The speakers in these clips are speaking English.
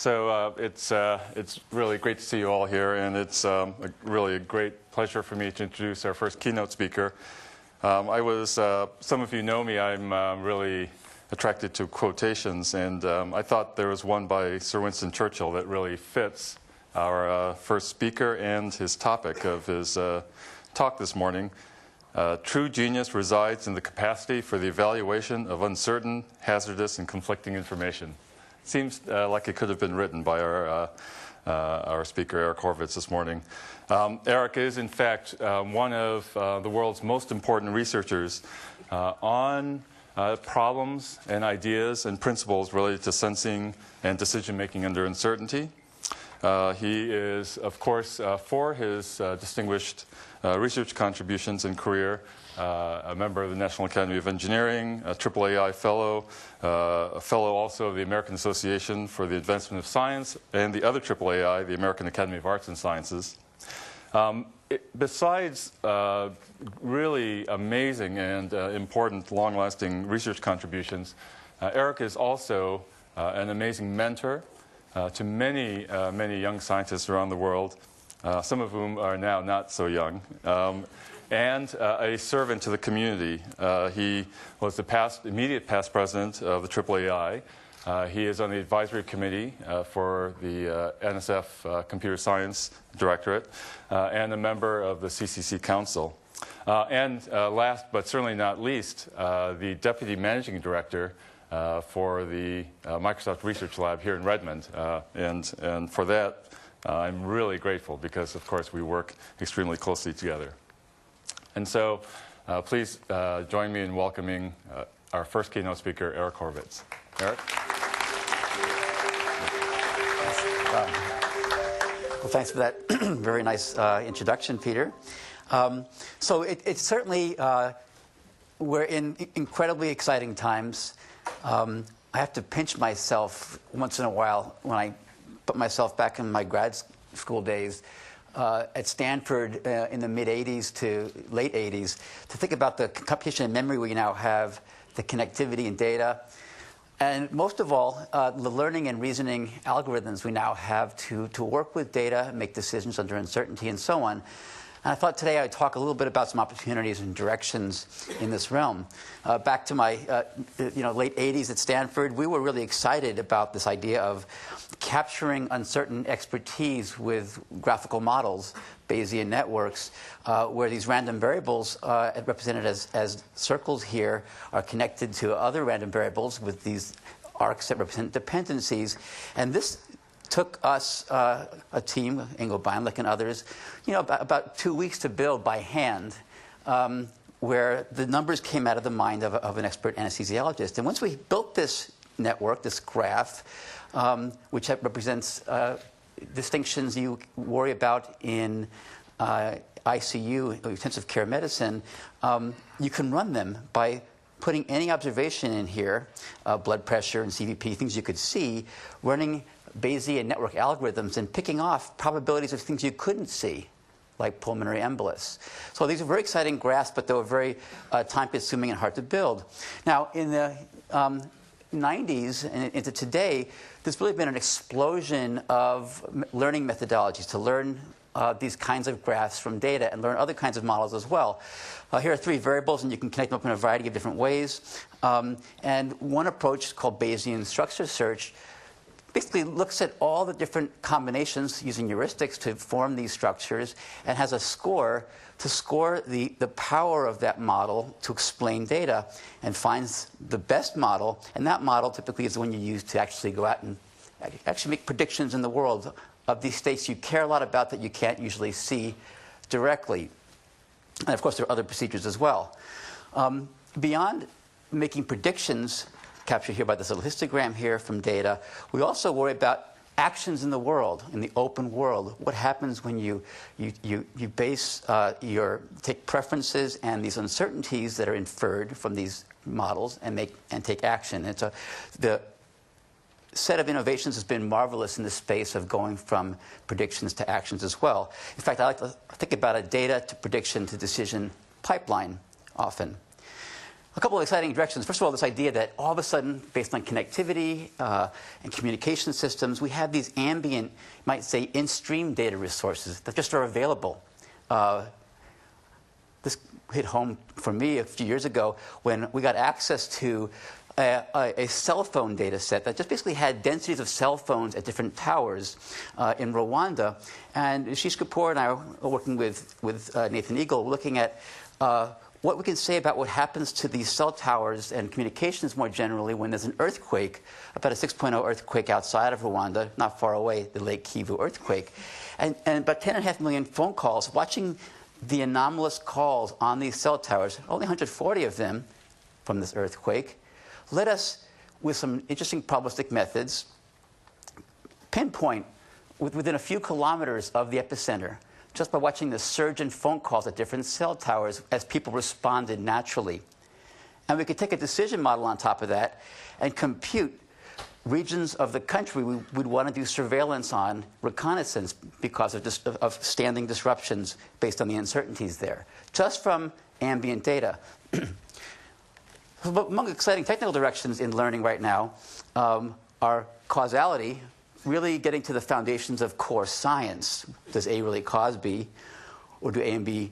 It's really great to see you all here, and it's really a great pleasure for me to introduce our first keynote speaker. Some of you know me, I'm really attracted to quotations, and I thought there was one by Sir Winston Churchill that really fits our first speaker and his topic of his talk this morning. True genius resides in the capacity for the evaluation of uncertain, hazardous, and conflicting information. Seems like it could have been written by our speaker, Eric Horvitz, this morning. Eric is, in fact, one of the world's most important researchers on problems and ideas and principles related to sensing and decision-making under uncertainty. He is, of course, for his distinguished research contributions and career, a member of the National Academy of Engineering, a AAAI fellow, a fellow also of the American Association for the Advancement of Science, and the other AAAI, the American Academy of Arts and Sciences. Besides really amazing and important, long-lasting research contributions, Eric is also an amazing mentor to many young scientists around the world, some of whom are now not so young, and a servant to the community. He was the immediate past president of the AAAI. He is on the advisory committee for the NSF Computer Science Directorate and a member of the CCC Council. And last but certainly not least, the deputy managing director for the Microsoft Research Lab here in Redmond. And for that, I'm really grateful because, of course, we work extremely closely together. And so please join me in welcoming our first keynote speaker, Eric Horvitz. Eric? Well, thanks for that very nice introduction, Peter. So it's certainly, we're in incredibly exciting times. I have to pinch myself once in a while when I put myself back in my grad school days at Stanford in the mid-'80s to late '80s to think about the computation and memory we now have, the connectivity and data, and most of all, the learning and reasoning algorithms we now have to work with data, make decisions under uncertainty, and so on. And I thought today I'd talk a little bit about some opportunities and directions in this realm. Back to my late '80s at Stanford, we were really excited about this idea of capturing uncertain expertise with graphical models, Bayesian networks, where these random variables represented as circles here are connected to other random variables with these arcs that represent dependencies. And this took us, a team, Ingo Beinlich and others, about 2 weeks to build by hand, where the numbers came out of the mind of an expert anesthesiologist. And once we built this network, this graph, which represents distinctions you worry about in ICU, intensive care medicine, you can run them by putting any observation in here, blood pressure and CVP, things you could see, running Bayesian network algorithms and picking off probabilities of things you couldn't see, like pulmonary embolus. So these are very exciting graphs, but they were very time-consuming and hard to build. Now, in the 90s and into today, there's really been an explosion of learning methodologies to learn these kinds of graphs from data and learn other kinds of models as well. Here are 3 variables, and you can connect them up in a variety of different ways. And one approach called Bayesian structure search basically looks at all the different combinations using heuristics to form these structures and has a score to score the power of that model to explain data and finds the best model. And that model typically is the one you use to actually go out and actually make predictions in the world of these states you care a lot about that you can't usually see directly. And of course, there are other procedures as well. Beyond making predictions captured here by this little histogram here from data, we also worry about actions in the world, in the open world. What happens when you take preferences and these uncertainties that are inferred from these models and take action? And so the set of innovations has been marvelous in the space of going from predictions to actions as well. In fact, I like to think about a data to prediction to decision pipeline often. A couple of exciting directions. First of all, this idea that all of a sudden, based on connectivity and communication systems, we have these ambient, you might say, in-stream data resources that just are available. This hit home for me a few years ago when we got access to a cell phone data set that just basically had densities of cell phones at different towers in Rwanda. And Ashish Kapoor and I are working with Nathan Eagle looking at what we can say about what happens to these cell towers and communications more generally when there's an earthquake, about a 6.0 earthquake outside of Rwanda, not far away, the Lake Kivu earthquake. And about 10.5 million phone calls, watching the anomalous calls on these cell towers, only 140 of them from this earthquake, led us, with some interesting probabilistic methods, pinpoint within a few kilometers of the epicenter, just by watching the surge in phone calls at different cell towers as people responded naturally. And we could take a decision model on top of that and compute regions of the country we would want to do surveillance on, reconnaissance, because of standing disruptions based on the uncertainties there, just from ambient data. But among exciting technical directions in learning right now are causality, really getting to the foundations of core science. Does A really cause B? Or do A and B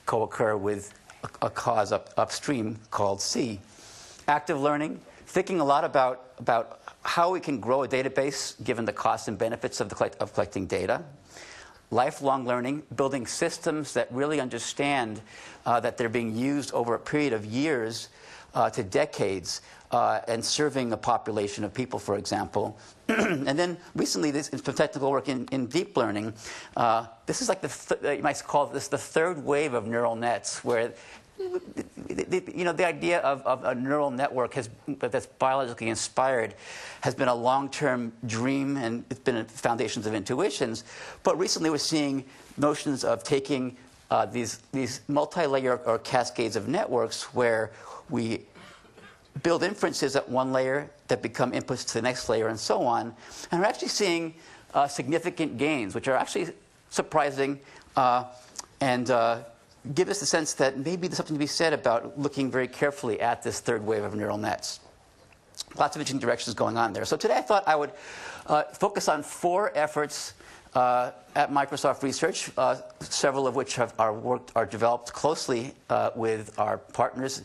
co-occur with a cause upstream called C? Active learning, thinking a lot about how we can grow a database given the costs and benefits of collecting data. Lifelong learning, building systems that really understand that they're being used over a period of years to decades, and serving a population of people, for example. And then recently, this is some technical work in deep learning. This is like you might call this the third wave of neural nets, where the idea of a neural network that's biologically inspired has been a long-term dream, and it's been at the foundations of intuitions. But recently, we're seeing notions of taking these multi-layer or cascades of networks where we build inferences at one layer that become inputs to the next layer and so on. And we're actually seeing significant gains, which are actually surprising and give us the sense that maybe there's something to be said about looking very carefully at this third wave of neural nets. Lots of interesting directions going on there. So today I thought I would focus on 4 efforts at Microsoft Research, several of which are developed closely with our partners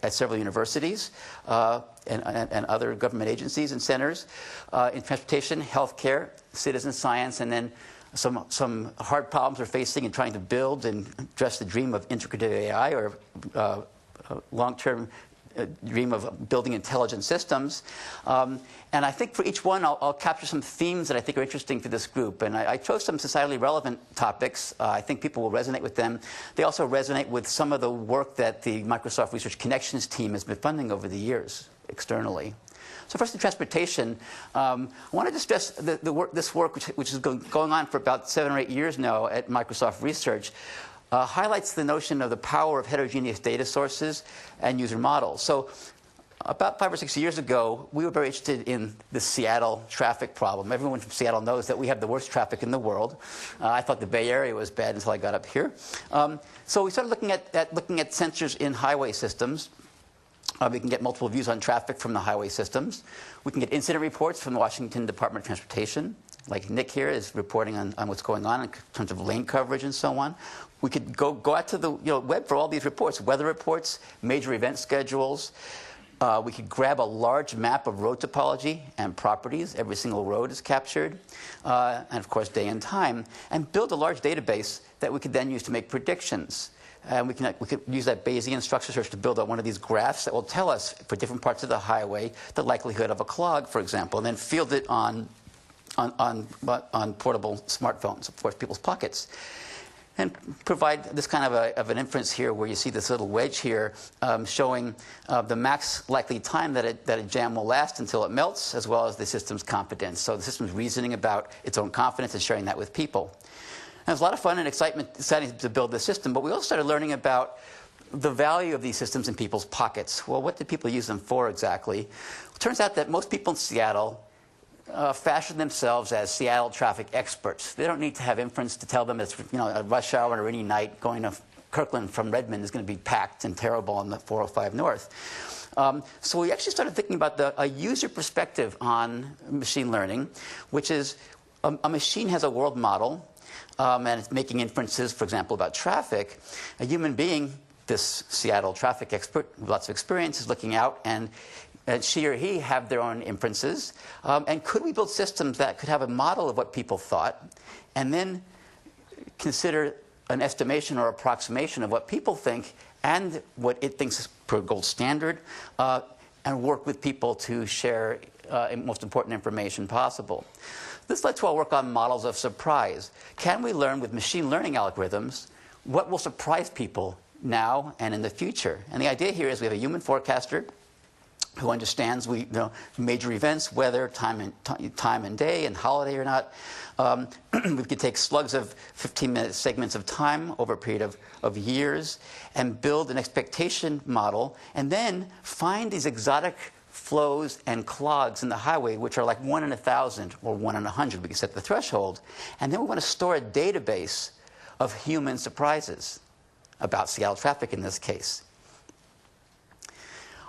at several universities and other government agencies and centers in transportation, healthcare, citizen science, and then some hard problems we're facing in trying to build and address the dream of integrative AI, or long-term dream of building intelligent systems. And I think for each one, I'll capture some themes that I think are interesting to this group. And I chose some societally relevant topics. I think people will resonate with them. They also resonate with some of the work that the Microsoft Research Connections team has been funding over the years externally. So first, in transportation, I wanted to stress this work, which is going on for about 7 or 8 years now at Microsoft Research, highlights the notion of the power of heterogeneous data sources and user models. So about 5 or 6 years ago, we were very interested in the Seattle traffic problem. Everyone from Seattle knows that we have the worst traffic in the world. I thought the Bay Area was bad until I got up here. So we started looking at sensors in highway systems. We can get multiple views on traffic from the highway systems. We can get incident reports from the Washington Department of Transportation. Like Nick here is reporting on what's going on in terms of lane coverage and so on. We could go out to the web for all these reports, weather reports, major event schedules. We could grab a large map of road topology and properties. Every single road is captured. And of course, day and time. And build a large database that we could then use to make predictions. And we could use that Bayesian structure search to build out one of these graphs that will tell us, for different parts of the highway, the likelihood of a clog, for example, and then field it on portable smartphones, of course, people's pockets. And provide this kind of an inference here where you see this little wedge here showing the max likely time that a jam will last until it melts, as well as the system's confidence. So the system's reasoning about its own confidence and sharing that with people. And it was a lot of fun and exciting to build this system, but we also started learning about the value of these systems in people's pockets. Well, what do people use them for exactly? It turns out that most people in Seattle fashion themselves as Seattle traffic experts. They don't need to have inference to tell them it's a rush hour or any night going to Kirkland from Redmond is going to be packed and terrible on the 405 North. So we actually started thinking about a user perspective on machine learning, which is a machine has a world model, and it's making inferences, for example, about traffic. A human being, this Seattle traffic expert, with lots of experience, is looking out, and she or he have their own inferences. And could we build systems that could have a model of what people thought, and then consider an estimation or approximation of what people think and what it thinks is per gold standard, and work with people to share most important information possible. This led to our work on models of surprise. Can we learn with machine learning algorithms what will surprise people now and in the future? And the idea here is we have a human forecaster who understands major events, weather, time and day, and holiday or not. We could take slugs of 15-minute segments of time over a period of years and build an expectation model, and then find these exotic flows and clogs in the highway, which are like 1 in 1,000 or 1 in 100. We can set the threshold. And then we want to store a database of human surprises about Seattle traffic in this case.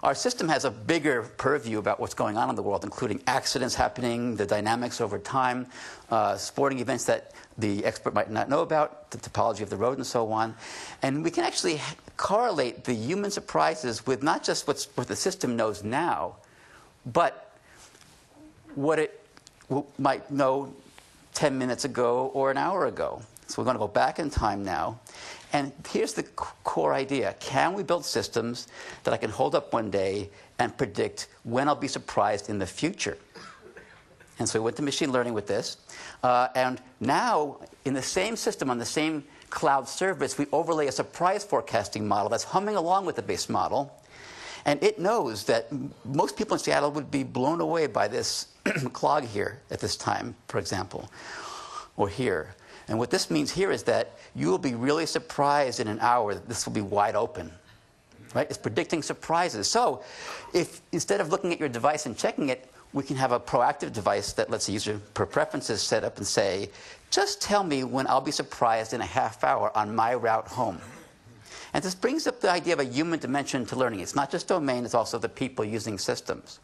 Our system has a bigger purview about what's going on in the world, including accidents happening, the dynamics over time, sporting events that the expert might not know about, the topology of the road, and so on. And we can actually correlate the human surprises with not just what the system knows now, but what it might know 10 minutes ago or an hour ago. So we're going to go back in time now. And here's the core idea. Can we build systems that I can hold up one day and predict when I'll be surprised in the future? And so we went to machine learning with this. And now, in the same system, on the same cloud service, we overlay a surprise forecasting model that's humming along with the base model. And it knows that most people in Seattle would be blown away by this clog here at this time, for example, or here. And what this means here is that you will be really surprised in an hour that this will be wide open. Right? It's predicting surprises. So if instead of looking at your device and checking it, we can have a proactive device that lets the user per preferences set up and say, just tell me when I'll be surprised in a half hour on my route home. And this brings up the idea of a human dimension to learning. It's not just domain, it's also the people using systems.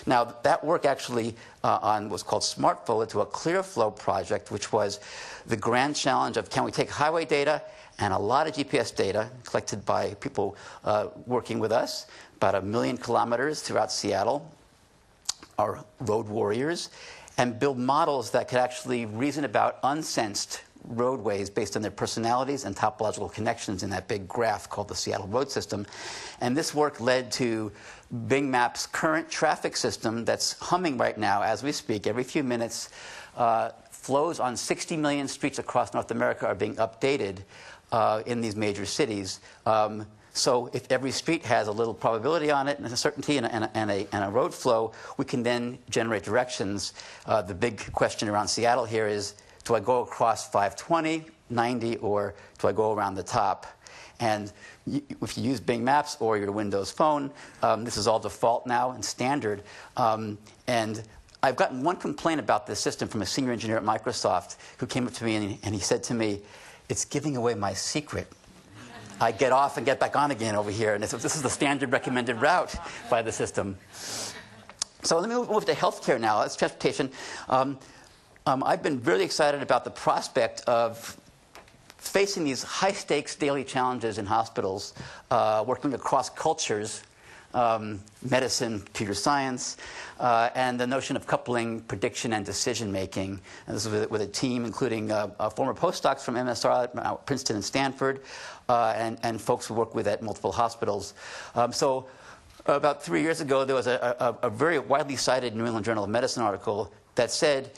Now, that work actually on was called SmartFlow led to a ClearFlow project, which was the grand challenge of can we take highway data and a lot of GPS data collected by people working with us, about 1 million kilometers throughout Seattle, our road warriors, and build models that could actually reason about unsensed roadways based on their personalities and topological connections in that big graph called the Seattle Road System. And this work led to Bing Maps' current traffic system that's humming right now as we speak. Every few minutes, flows on 60 million streets across North America are being updated in these major cities. So if every street has a little probability on it and a certainty and a road flow, we can then generate directions. The big question around Seattle here is, do I go across 520, 90, or do I go around the top? And if you use Bing Maps or your Windows Phone, this is all default now and standard. And I've gotten one complaint about this system from a senior engineer at Microsoft who came up to me and he said to me, it's giving away my secret. I get off and get back on again over here. And this is the standard recommended route by the system. So let me move to healthcare now. That's transportation. I've been really excited about the prospect of facing these high-stakes daily challenges in hospitals, working across cultures, medicine, computer science, and the notion of coupling prediction and decision-making. And this is with a team including former postdocs from MSR at Princeton and Stanford, and folks who work with at multiple hospitals. So about 3 years ago, there was a very widely cited New England Journal of Medicine article that said,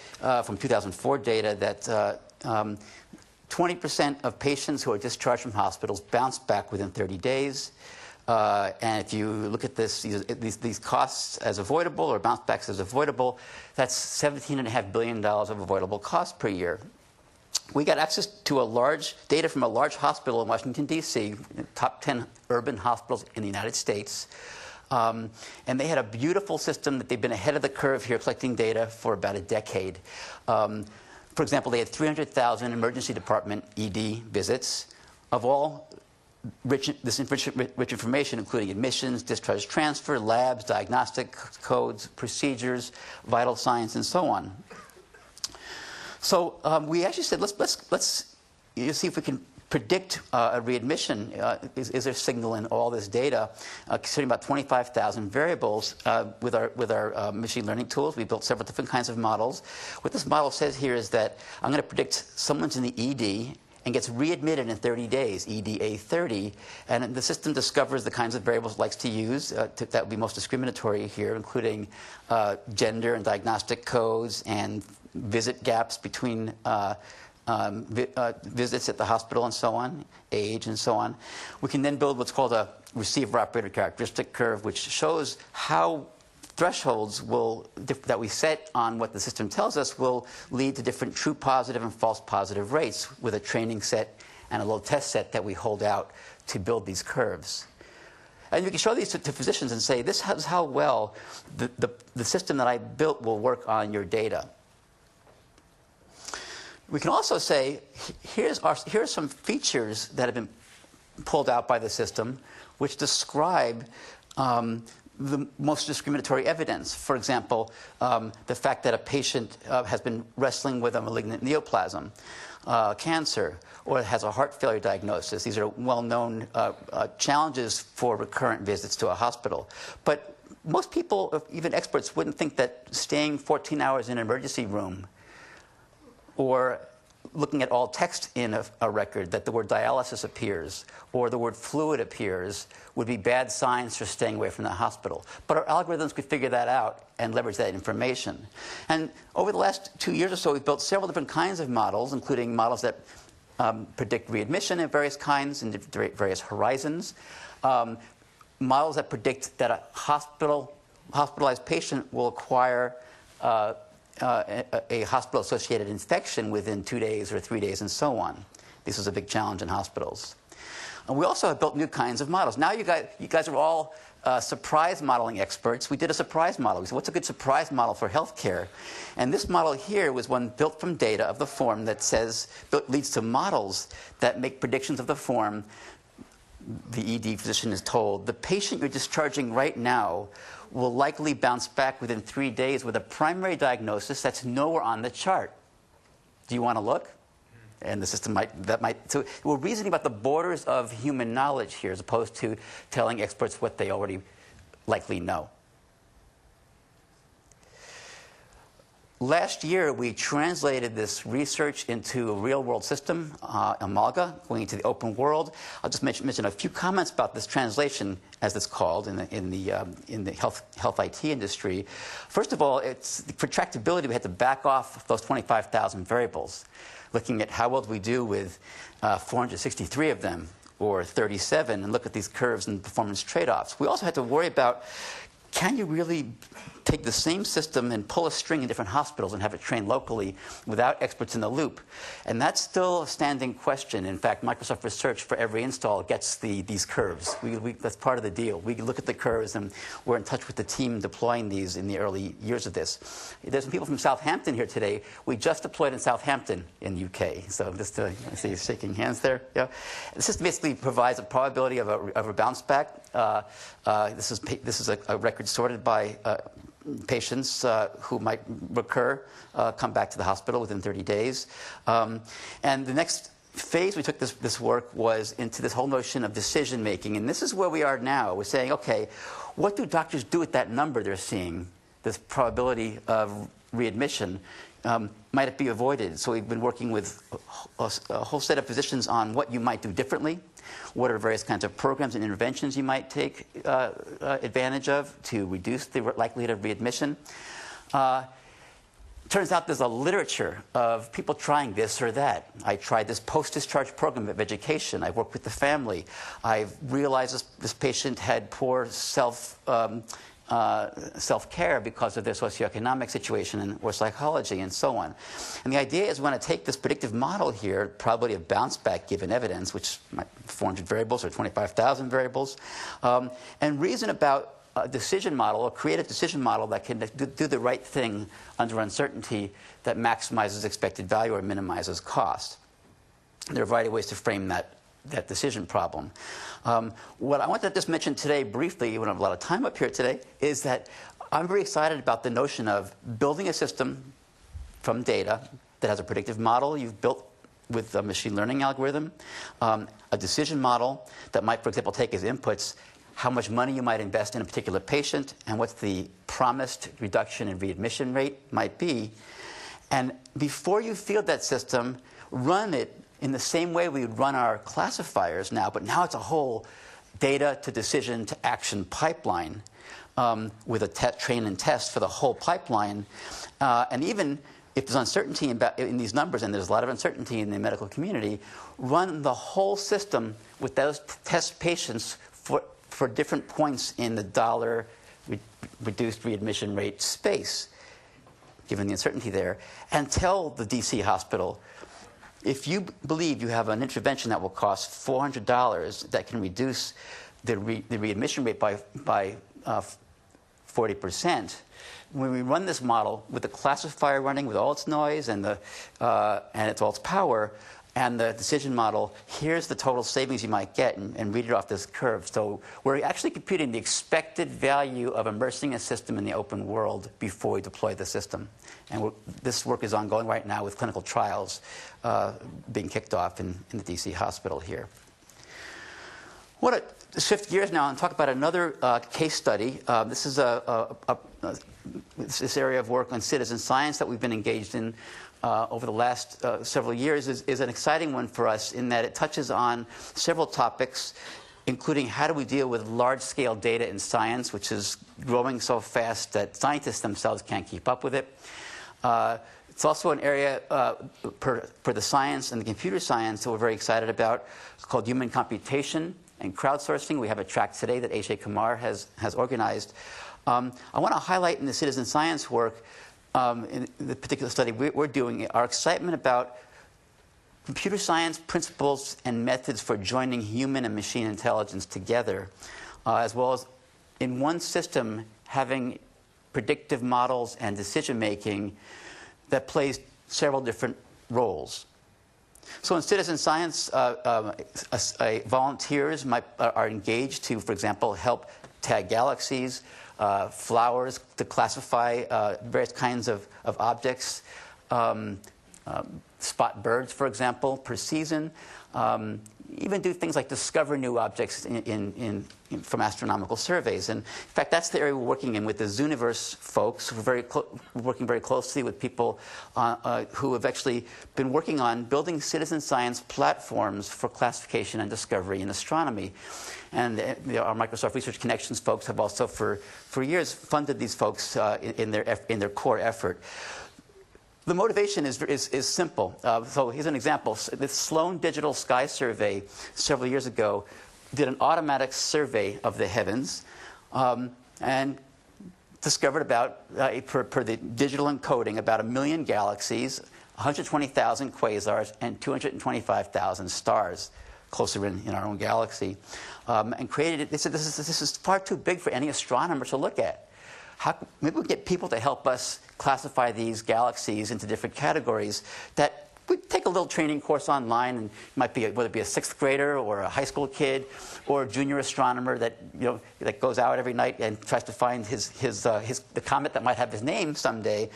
from 2004 data, that 20% of patients who are discharged from hospitals bounce back within 30 days. And if you look at these costs as avoidable or bounce backs as avoidable, that's $17.5 billion of avoidable costs per year. We got access to data from a large hospital in Washington, D.C., top 10 urban hospitals in the United States. And they had a beautiful system that they've been ahead of the curve here collecting data for about a decade. For example, they had 300,000 emergency department ED visits. of all rich information, including admissions, discharge transfer, labs, diagnostic codes, procedures, vital signs, and so on. So we actually said, let's see if we can predict a readmission. Is there signal in all this data? Considering about 25,000 variables with our machine learning tools, we built several different kinds of models. What this model says here is that I'm going to predict someone's in the ED and gets readmitted in 30 days, EDA 30, and the system discovers the kinds of variables it likes to use that would be most discriminatory here, including gender and diagnostic codes and visit gaps between visits at the hospital and so on, age and so on. We can then build what's called a receiver-operator characteristic curve, which shows how thresholds that we set on what the system tells us will lead to different true positive and false positive rates with a training set and a little test set that we hold out to build these curves. And we can show these to physicians and say, this is how well the system that I built will work on your data. We can also say, here are some features that have been pulled out by the system which describe the most discriminatory evidence. For example, the fact that a patient has been wrestling with a malignant neoplasm, cancer, or has a heart failure diagnosis. These are well-known challenges for recurrent visits to a hospital. But most people, even experts, wouldn't think that staying 14 hours in an emergency room or looking at all text in a record, that the word dialysis appears or the word fluid appears, would be bad signs for staying away from the hospital. But our algorithms could figure that out and leverage that information. And over the last 2 years or so, we've built several different kinds of models, including models that predict readmission of various kinds and various horizons, models that predict that a hospitalized patient will acquire a hospital-associated infection within 2 days or 3 days and so on. This is a big challenge in hospitals. And we also have built new kinds of models. Now you guys are all surprise modeling experts. We did a surprise model. We said, what's a good surprise model for healthcare? And this model here was one built from data of the form that leads to models that make predictions of the form. The ED physician is told, the patient you're discharging right now will likely bounce back within 3 days with a primary diagnosis that's nowhere on the chart. Do you want to look? And the system so we're reasoning about the borders of human knowledge here as opposed to telling experts what they already likely know. Last year, we translated this research into a real-world system, Amalga, going into the open world. I'll just mention a few comments about this translation, as it's called in the health IT industry. First of all, for tractability, we had to back off those 25,000 variables, looking at how well do we do with 463 of them, or 37, and look at these curves and performance trade-offs. We also had to worry about, can you really take the same system and pull a string in different hospitals and have it trained locally without experts in the loop? And that's still a standing question. In fact, Microsoft Research for every install gets these curves. That's part of the deal. We look at the curves, and we're in touch with the team deploying these in the early years of this. There's some people from Southampton here today. We just deployed in Southampton in UK. So just I see you shaking hands there. Yeah. The system basically provides a probability of a bounce back. This is a record sorted by patients who might recur, come back to the hospital within 30 days. And the next phase we took this work was into this whole notion of decision making. And this is where we are now. We're saying, okay, what do doctors do with that number they're seeing, this probability of readmission? Might it be avoided? So we've been working with a whole set of physicians on what you might do differently. What are various kinds of programs and interventions you might take advantage of to reduce the likelihood of readmission? Turns out there's a literature of people trying this or that. I tried this post-discharge program of education. I worked with the family. I realized this patient had poor self-care because of their socioeconomic situation or psychology and so on. And the idea is we want to take this predictive model here, probability of bounce back given evidence, which might 400 variables or 25,000 variables, and reason about a decision model, a creative decision model that can do the right thing under uncertainty that maximizes expected value or minimizes cost. There are a variety of ways to frame that that decision problem. What I want to just mention today briefly, we don't have a lot of time up here today, is that I'm very excited about the notion of building a system from data that has a predictive model you've built with a machine learning algorithm, a decision model that might, for example, take as inputs how much money you might invest in a particular patient and what the promised reduction in readmission rate might be. And before you field that system, run it in the same way we would run our classifiers now, but now it's a whole data to decision to action pipeline with a train and test for the whole pipeline. And even if there's uncertainty in these numbers, and there's a lot of uncertainty in the medical community, run the whole system with those test patients for different points in the dollar reduced readmission rate space, given the uncertainty there, and tell the DC hospital, if you believe you have an intervention that will cost $400 that can reduce the readmission rate by 40%, when we run this model with the classifier running with all its noise and all its power, and the decision model, here's the total savings you might get, and read it off this curve. So we're actually computing the expected value of immersing a system in the open world before we deploy the system. And this work is ongoing right now with clinical trials being kicked off in the DC hospital here. I want to shift gears now and talk about another case study. This is this area of work on citizen science that we've been engaged in over the last several years is an exciting one for us in that it touches on several topics, including how do we deal with large-scale data in science, which is growing so fast that scientists themselves can't keep up with it. It's also an area for the science and the computer science that we're very excited about, called human computation and crowdsourcing. We have a track today that Ajay Kumar has organized. I want to highlight in the citizen science work, in the particular study we're doing, our excitement about computer science principles and methods for joining human and machine intelligence together, as well as in one system having predictive models and decision-making that plays several different roles. So in citizen science, volunteers are engaged to, for example, help tag galaxies, flowers to classify various kinds of objects, spot birds, for example, per season, even do things like discover new objects from astronomical surveys. And in fact, that's the area we're working in with the Zooniverse folks. We're working very closely with people who have actually been working on building citizen science platforms for classification and discovery in astronomy. And our Microsoft Research Connections folks have also, for years, funded these folks in their core effort. The motivation is simple. So here's an example. The Sloan Digital Sky Survey several years ago did an automatic survey of the heavens and discovered about, per the digital encoding, about 1 million galaxies, 120,000 quasars, and 225,000 stars closer in our own galaxy. And created it. They said, this is far too big for any astronomer to look at. Maybe we can get people to help us classify these galaxies into different categories that we take a little training course online, and it might be whether it be a 6th grader or a high school kid or a junior astronomer that that goes out every night and tries to find the comet that might have his name someday.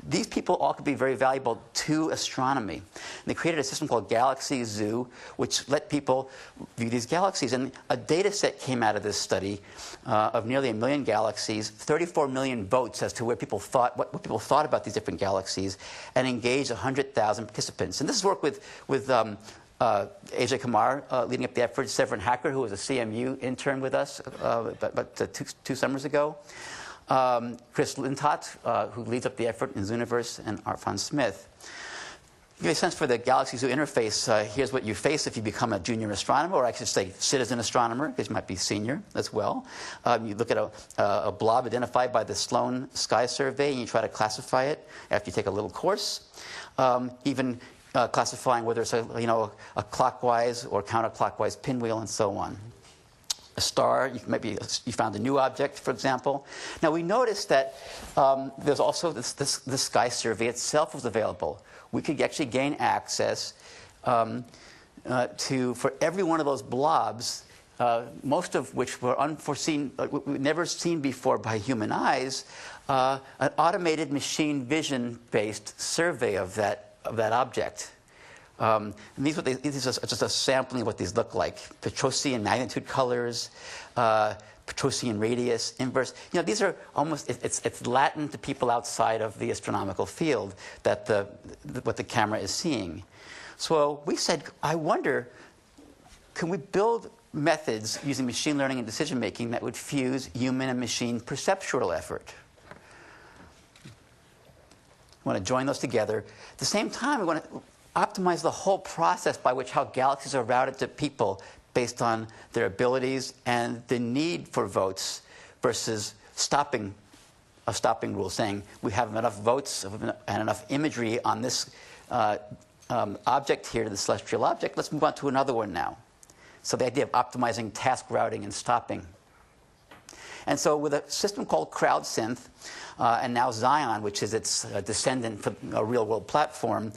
These people all could be very valuable to astronomy. And they created a system called Galaxy Zoo, which let people view these galaxies. And a data set came out of this study of nearly 1 million galaxies, 34 million votes as to what people thought about these different galaxies, and engaged 100,000 participants. And this is work with Ajay Kumar leading up the effort, Severin Hacker, who was a CMU intern with us about two summers ago, Chris Lintott, who leads up the effort in Zooniverse, and Arfan Smith. To give you a sense for the Galaxy Zoo interface, here's what you face if you become a junior astronomer, or I should say citizen astronomer, because you might be senior as well. You look at a blob identified by the Sloan Sky Survey, and you try to classify it after you take a little course. Even classifying whether it's a clockwise or counterclockwise pinwheel and so on. A star, you found a new object, for example. Now we noticed that there's also the Sky Survey itself was available. We could actually gain access for every one of those blobs, most of which were unforeseen, never seen before by human eyes, an automated machine vision-based survey of that object. And these are just a sampling of what these look like. Petrosian magnitude colors, Petrosian radius, inverse. You know, these are almost, it's Latin to people outside of the astronomical field that what the camera is seeing. So we said, I wonder, can we build methods using machine learning and decision making that would fuse human and machine perceptual effort? We want to join those together. At the same time, we want to optimize the whole process by which how galaxies are routed to people based on their abilities and the need for votes versus a stopping rule saying we have enough votes and enough imagery on this object here, the celestial object, let's move on to another one now. So the idea of optimizing task routing and stopping. And so with a system called CrowdSynth, and now Zion, which is its descendant for a real-world platform,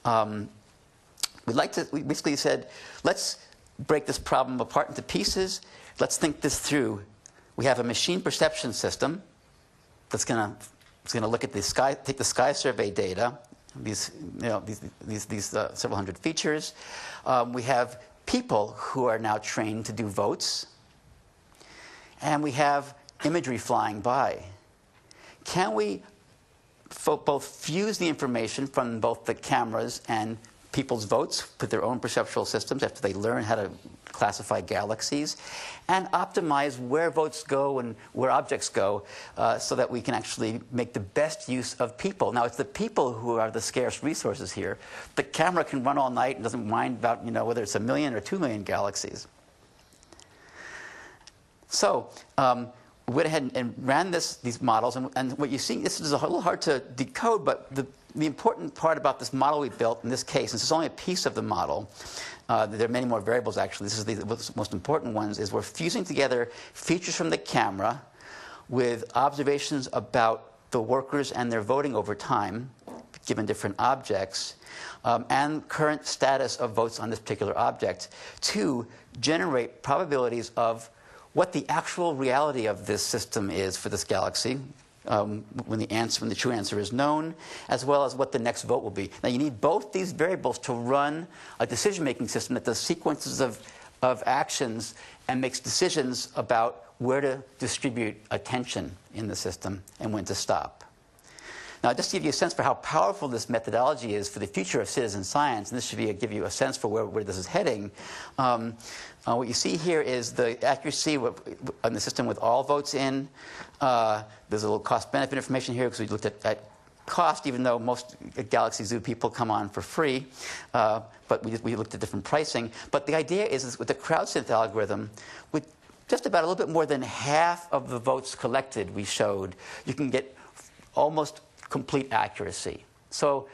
we basically said, let's break this problem apart into pieces. Let's think this through. We have a machine perception system that's going to look at the sky, take the sky survey data, these several hundred features. We have people who are now trained to do votes, and we have imagery flying by. Can we both fuse the information from both the cameras and people's votes with their own perceptual systems after they learn how to classify galaxies, and optimize where votes go and where objects go so that we can actually make the best use of people? Now, it's the people who are the scarce resources here. The camera can run all night and doesn't mind about whether it's 1 million or 2 million galaxies. So we went ahead and ran these models, and what you see, this is a little hard to decode, but the important part about this model we built in this case, and this is only a piece of the model, there are many more variables actually, this is the most important ones, is we're fusing together features from the camera with observations about the workers and their voting over time, given different objects, and current status of votes on this particular object, to generate probabilities of what the actual reality of this system is for this galaxy, when the true answer is known, as well as what the next vote will be. Now, you need both these variables to run a decision-making system that does sequences of actions and makes decisions about where to distribute attention in the system and when to stop. Now, just to give you a sense for how powerful this methodology is for the future of citizen science, and this should give you a sense for where this is heading, what you see here is the accuracy on the system with all votes in. There's a little cost-benefit information here because we looked at cost, even though most Galaxy Zoo people come on for free. But we looked at different pricing. But the idea is with the CrowdSynth algorithm, with just about a little bit more than half of the votes collected we showed, you can get almost complete accuracy. So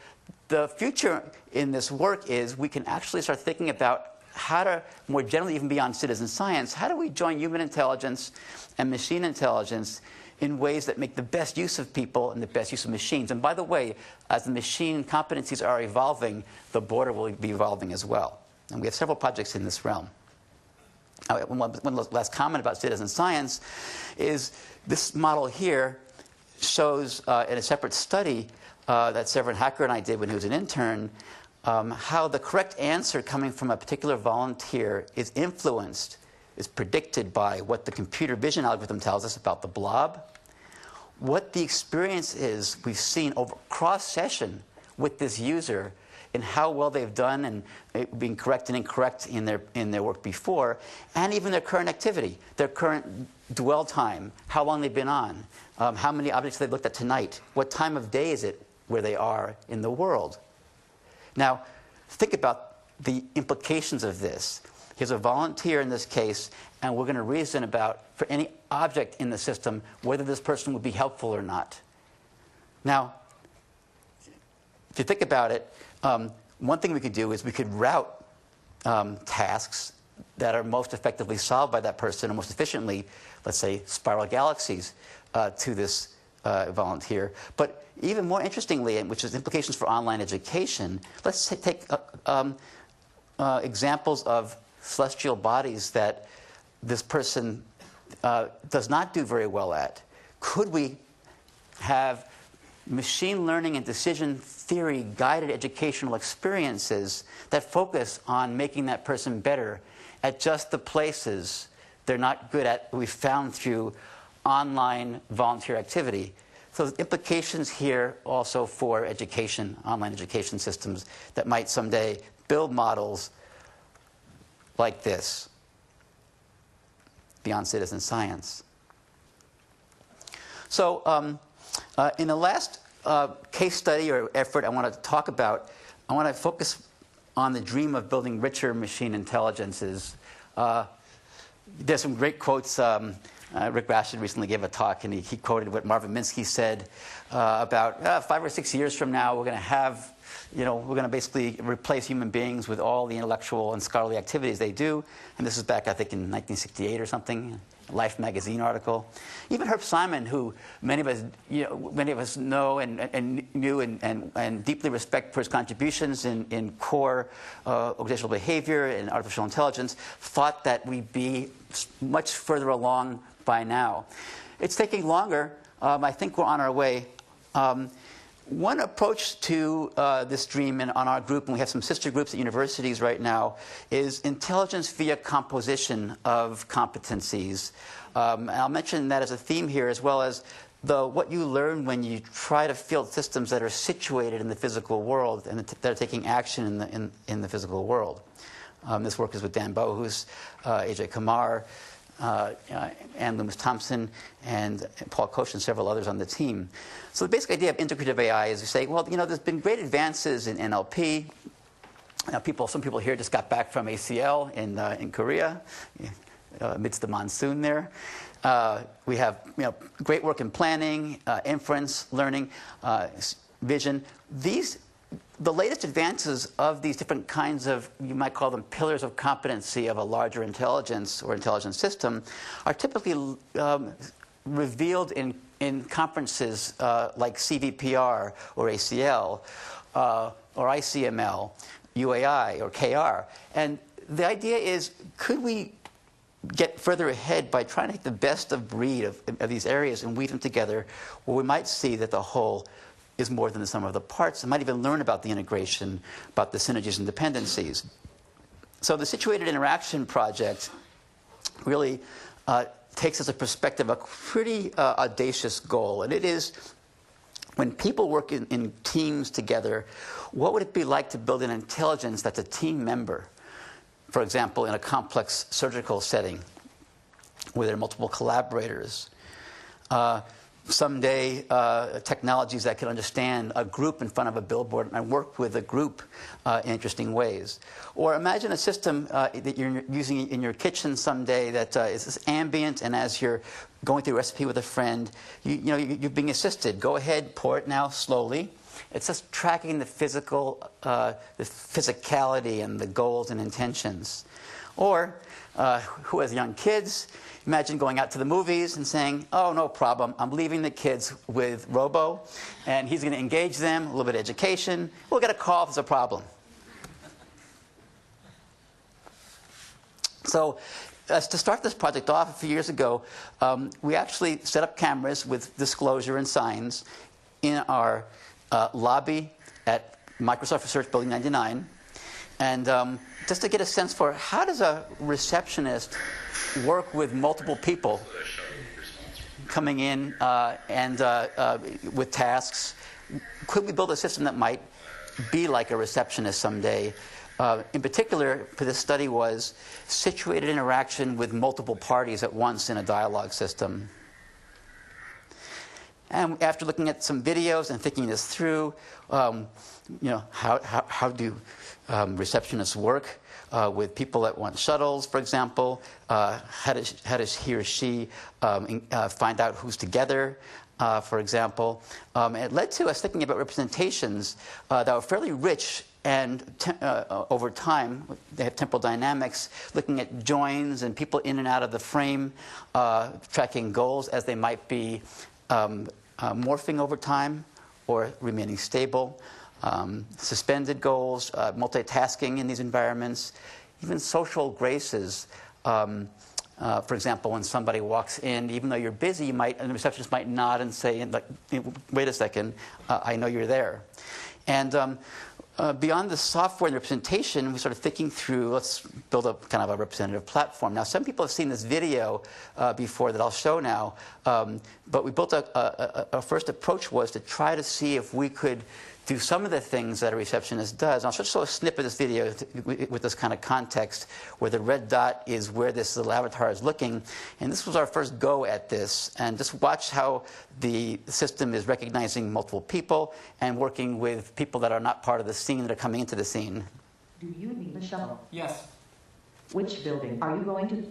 the future in this work is we can actually start thinking about how to, more generally even beyond citizen science, how do we join human intelligence and machine intelligence in ways that make the best use of people and the best use of machines? And by the way, as the machine competencies are evolving, the border will be evolving as well. And we have several projects in this realm. One last comment about citizen science is this model here shows in a separate study that Severin Hacker and I did when he was an intern, how the correct answer coming from a particular volunteer is influenced, is predicted by what the computer vision algorithm tells us about the blob, what the experience is we've seen over cross-session with this user and how well they've done and being correct and incorrect in their work before, and even their current activity, their current dwell time, how long they've been on, how many objects they've looked at tonight, what time of day is it where they are in the world. Now, think about the implications of this. Here's a volunteer in this case, and we're going to reason about, for any object in the system, whether this person would be helpful or not. Now, if you think about it, one thing we could do is we could route tasks that are most effectively solved by that person, or most efficiently, let's say, spiral galaxies, to this volunteer. But even more interestingly, which is implications for online education, let's take examples of celestial bodies that this person does not do very well at? Could we have machine learning and decision theory guided educational experiences that focus on making that person better at just the places they're not good at, we found through online volunteer activity? So the implications here also for education, online education systems that might someday build models like this beyond citizen science. So in the last case study or effort I want to talk about, I want to focus on the dream of building richer machine intelligences. There's some great quotes. Rick Rashid recently gave a talk, and he quoted what Marvin Minsky said about 5 or 6 years from now, we're going to have, we're going to basically replace human beings with all the intellectual and scholarly activities they do. And this is back, I think, in 1968 or something, Life magazine article. Even Herb Simon, who many of us know and knew and deeply respect for his contributions in core organizational behavior and artificial intelligence, thought that we'd be much further along by now. It's taking longer. I think we're on our way. One approach to this dream on our group, and we have some sister groups at universities right now, is intelligence via composition of competencies. And I'll mention that as a theme here, as well as what you learn when you try to field systems that are situated in the physical world and that are taking action in the physical world. This work is with Dan Bohus, Ajay Kumar, Ann Loomis Thompson, and Paul Koch, and several others on the team. So the basic idea of integrative AI is to say, well, there's been great advances in NLP. Some people here just got back from ACL in Korea, amidst the monsoon there. We have great work in planning, inference, learning, vision. The latest advances of these different kinds of, you might call them pillars of competency of a larger intelligence or intelligence system, are typically revealed in conferences like CVPR or ACL or ICML, UAI or KR. And the idea is, could we get further ahead by trying to take the best of breed of these areas and weave them together, where we might see that the whole is more than the sum of the parts, and might even learn about the integration, about the synergies and dependencies. So the Situated Interaction Project really takes as a perspective a pretty audacious goal, and it is, when people work in teams together, what would it be like to build an intelligence that's a team member? For example, in a complex surgical setting where there are multiple collaborators. Someday, technologies that can understand a group in front of a billboard and work with a group in interesting ways. Or imagine a system that you're using in your kitchen someday that is ambient, and as you're going through a recipe with a friend, you're being assisted. Go ahead, pour it now slowly. It's just tracking the physicality and the goals and intentions. Or, who has young kids? Imagine going out to the movies and saying, oh, no problem, I'm leaving the kids with Robo, and he's going to engage them, a little bit of education. We'll get a call if there's a problem. So to start this project off a few years ago, we actually set up cameras with disclosure and signs in our lobby at Microsoft Research Building 99. And just to get a sense for how does a receptionist work with multiple people coming in and with tasks, could we build a system that might be like a receptionist someday? In particular, for this study was situated interaction with multiple parties at once in a dialogue system. And after looking at some videos and thinking this through, how do receptionists work with people that want shuttles, for example? How does he or she find out who's together, for example? It led to us thinking about representations that were fairly rich and over time, they have temporal dynamics, looking at joins and people in and out of the frame, tracking goals as they might be morphing over time or remaining stable. suspended goals, multitasking in these environments, even social graces. For example, when somebody walks in, even though you're busy, and the receptionist might nod and say, like, wait a second, I know you're there. And beyond the software and representation, we started thinking through, let's build a kind of a representative platform. Now, some people have seen this video before that I'll show now, but we built our first approach was to try to see if we could do some of the things that a receptionist does. And I'll show a snip of this video with this kind of context, where the red dot is where this little avatar is looking. And this was our first go at this. And just watch how the system is recognizing multiple people and working with people that are not part of the scene that are coming into the scene. Do you need a shuttle? Yes. Which building are you going to?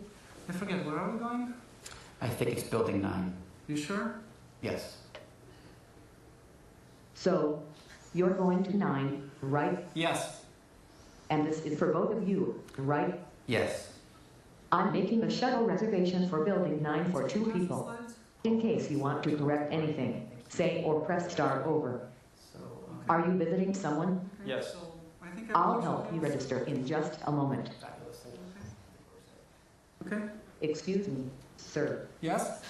I forget, where are we going? I think it's building 9. You sure? Yes. So, you're going to 9, right? Yes. And this is for both of you, right? Yes. I'm making a shuttle reservation for building 9 for 2 people. In case you want to correct anything, say or press start over. Are you visiting someone? Yes. I'll help you register in just a moment. Okay. Excuse me, sir. Yes?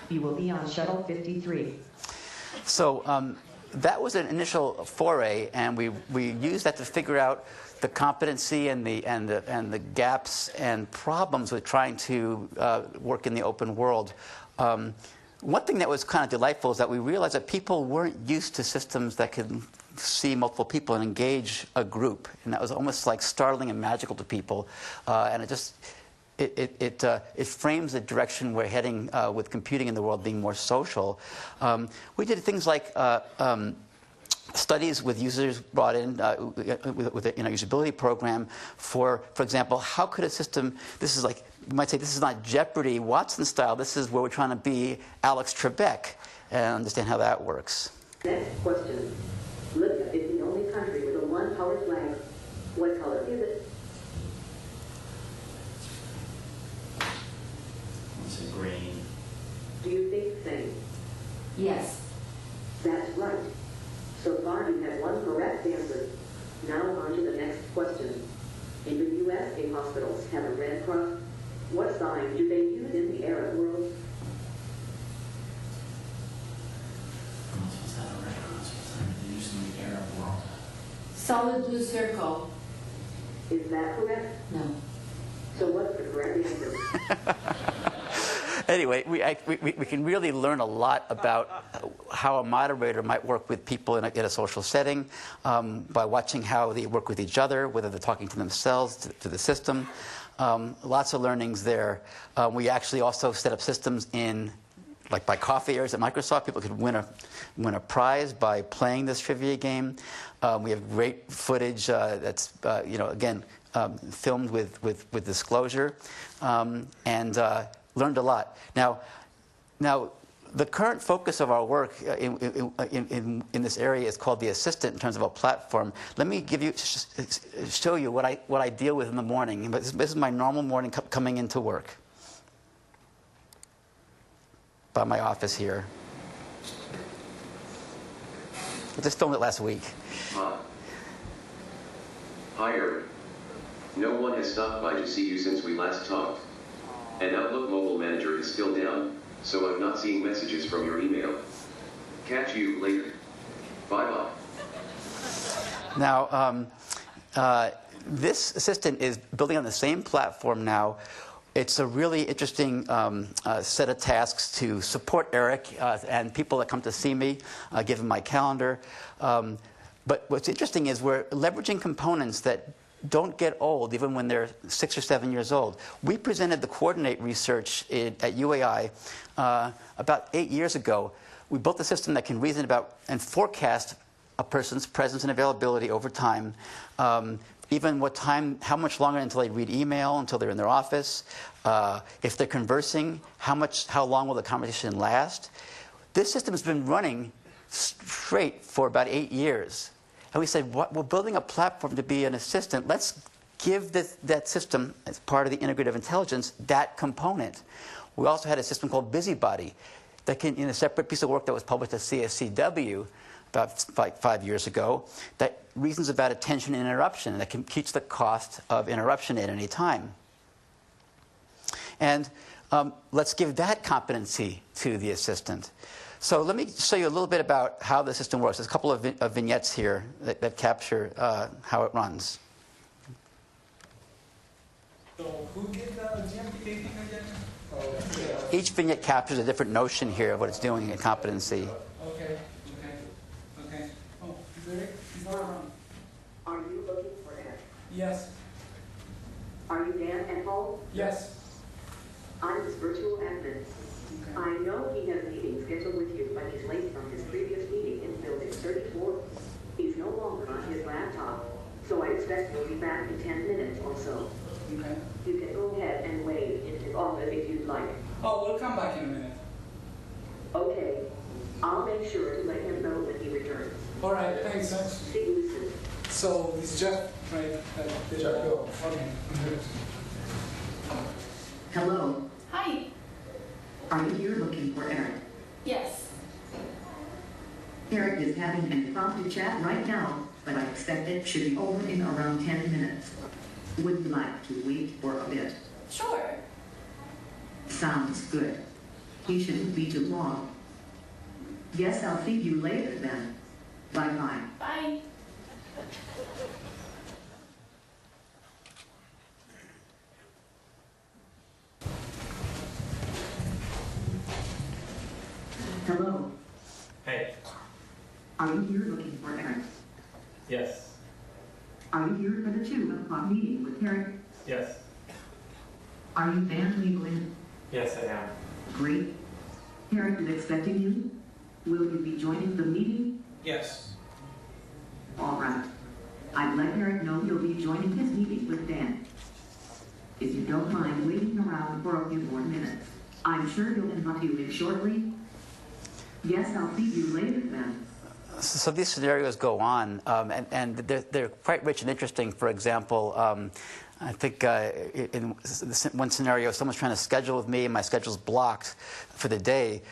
You will be on shuttle 53. So that was an initial foray, and we used that to figure out the competency and the gaps and problems with trying to work in the open world. One thing that was kind of delightful is that we realized that people weren't used to systems that could see multiple people and engage a group, and that was almost like startling and magical to people, and it frames the direction we're heading with computing in the world being more social. We did things like studies with users brought in with a usability program for example, how could a system, this is like, you might say this is not Jeopardy, Watson style, this is where we're trying to be Alex Trebek and understand how that works. Next question. Libya is the only country with a one-color flag. What color is it? It's a green. Do you think the same? Yes. That's right. So far you have one correct answer. Now on to the next question. In the U.S., hospitals have a Red Cross. What sign do they use in the Arab world? What's that a red cross? What's that they use in the Arab world? Solid blue circle. Is that correct? No. So what's the correct answer? Anyway, we can really learn a lot about how a moderator might work with people in a social setting by watching how they work with each other, whether they're talking to themselves, to the system. Lots of learnings there. We actually also set up systems in, like by coffee hours at Microsoft, people could win a prize by playing this trivia game. We have great footage that's again filmed with disclosure, and learned a lot. Now, the current focus of our work in this area is called the Assistant in terms of a platform. Let me show you what I deal with in the morning. This is my normal morning coming into work. By my office here. I just filmed it last week. Hi, Eric. No one has stopped by to see you since we last talked. And Outlook Mobile Manager is still down, so I'm not seeing messages from your email. Catch you later. Bye-bye. Now, this assistant is building on the same platform now. It's a really interesting set of tasks to support Eric and people that come to see me, give him my calendar. But what's interesting is we're leveraging components that don't get old, even when they're 6 or 7 years old. We presented the Coordinate research at UAI about 8 years ago. We built a system that can reason about and forecast a person's presence and availability over time, even what time, how much longer until they read email, until they're in their office. If they're conversing, how long will the conversation last? This system has been running straight for about 8 years. And we said, we're building a platform to be an assistant. Let's give that system, as part of the integrative intelligence, that component. We also had a system called Busybody that can, in a separate piece of work that was published at CSCW, about 5 years ago that reasons about attention and interruption, that keeps the cost of interruption at any time. And let's give that competency to the assistant. So let me show you a little bit about how the system works. There's a couple of vignettes here that capture how it runs. So who did the GMP taping again? Each vignette captures a different notion here of what it's doing in competency. Okay. Oh, is Eric? He's not around. Are you looking for Eric? Yes. Are you Dan at home? Yes. I'm his virtual admin. I know he has meetings scheduled with you, but he's late from his previous meeting in building 34. He's no longer on his laptop, so I expect he'll be back in 10 minutes or so. Okay. You can go ahead and wait in his office if you'd like. Oh, we'll come back in a minute. Okay. I'll make sure to let him know when he returns. All right, thanks. See you soon. So, this is Jeff, right? Jeff, go. Okay. Hello. Hi. Are you here looking for Eric? Yes. Eric is having an impromptu chat right now, but I expect it should be over in around 10 minutes. Would you like to wait for a bit? Sure. Sounds good. He shouldn't be too long. Guess I'll see you later then. Bye-bye. Bye. Hello. Hey. Are you here looking for Eric? Yes. Are you here for the 2 o'clock meeting with Eric? Yes. Are you Dan Lieberman? Yes, I am. Great. Eric is expecting you. Will you be joining the meeting? Yes. All right. I'd let Eric know you'll be joining his meeting with Dan. If you don't mind waiting around for a few more minutes, I'm sure he'll invite you in shortly. Yes, I'll see you later then. So these scenarios go on, and they're quite rich and interesting. For example, I think in one scenario, someone's trying to schedule with me, and my schedule's blocked for the day.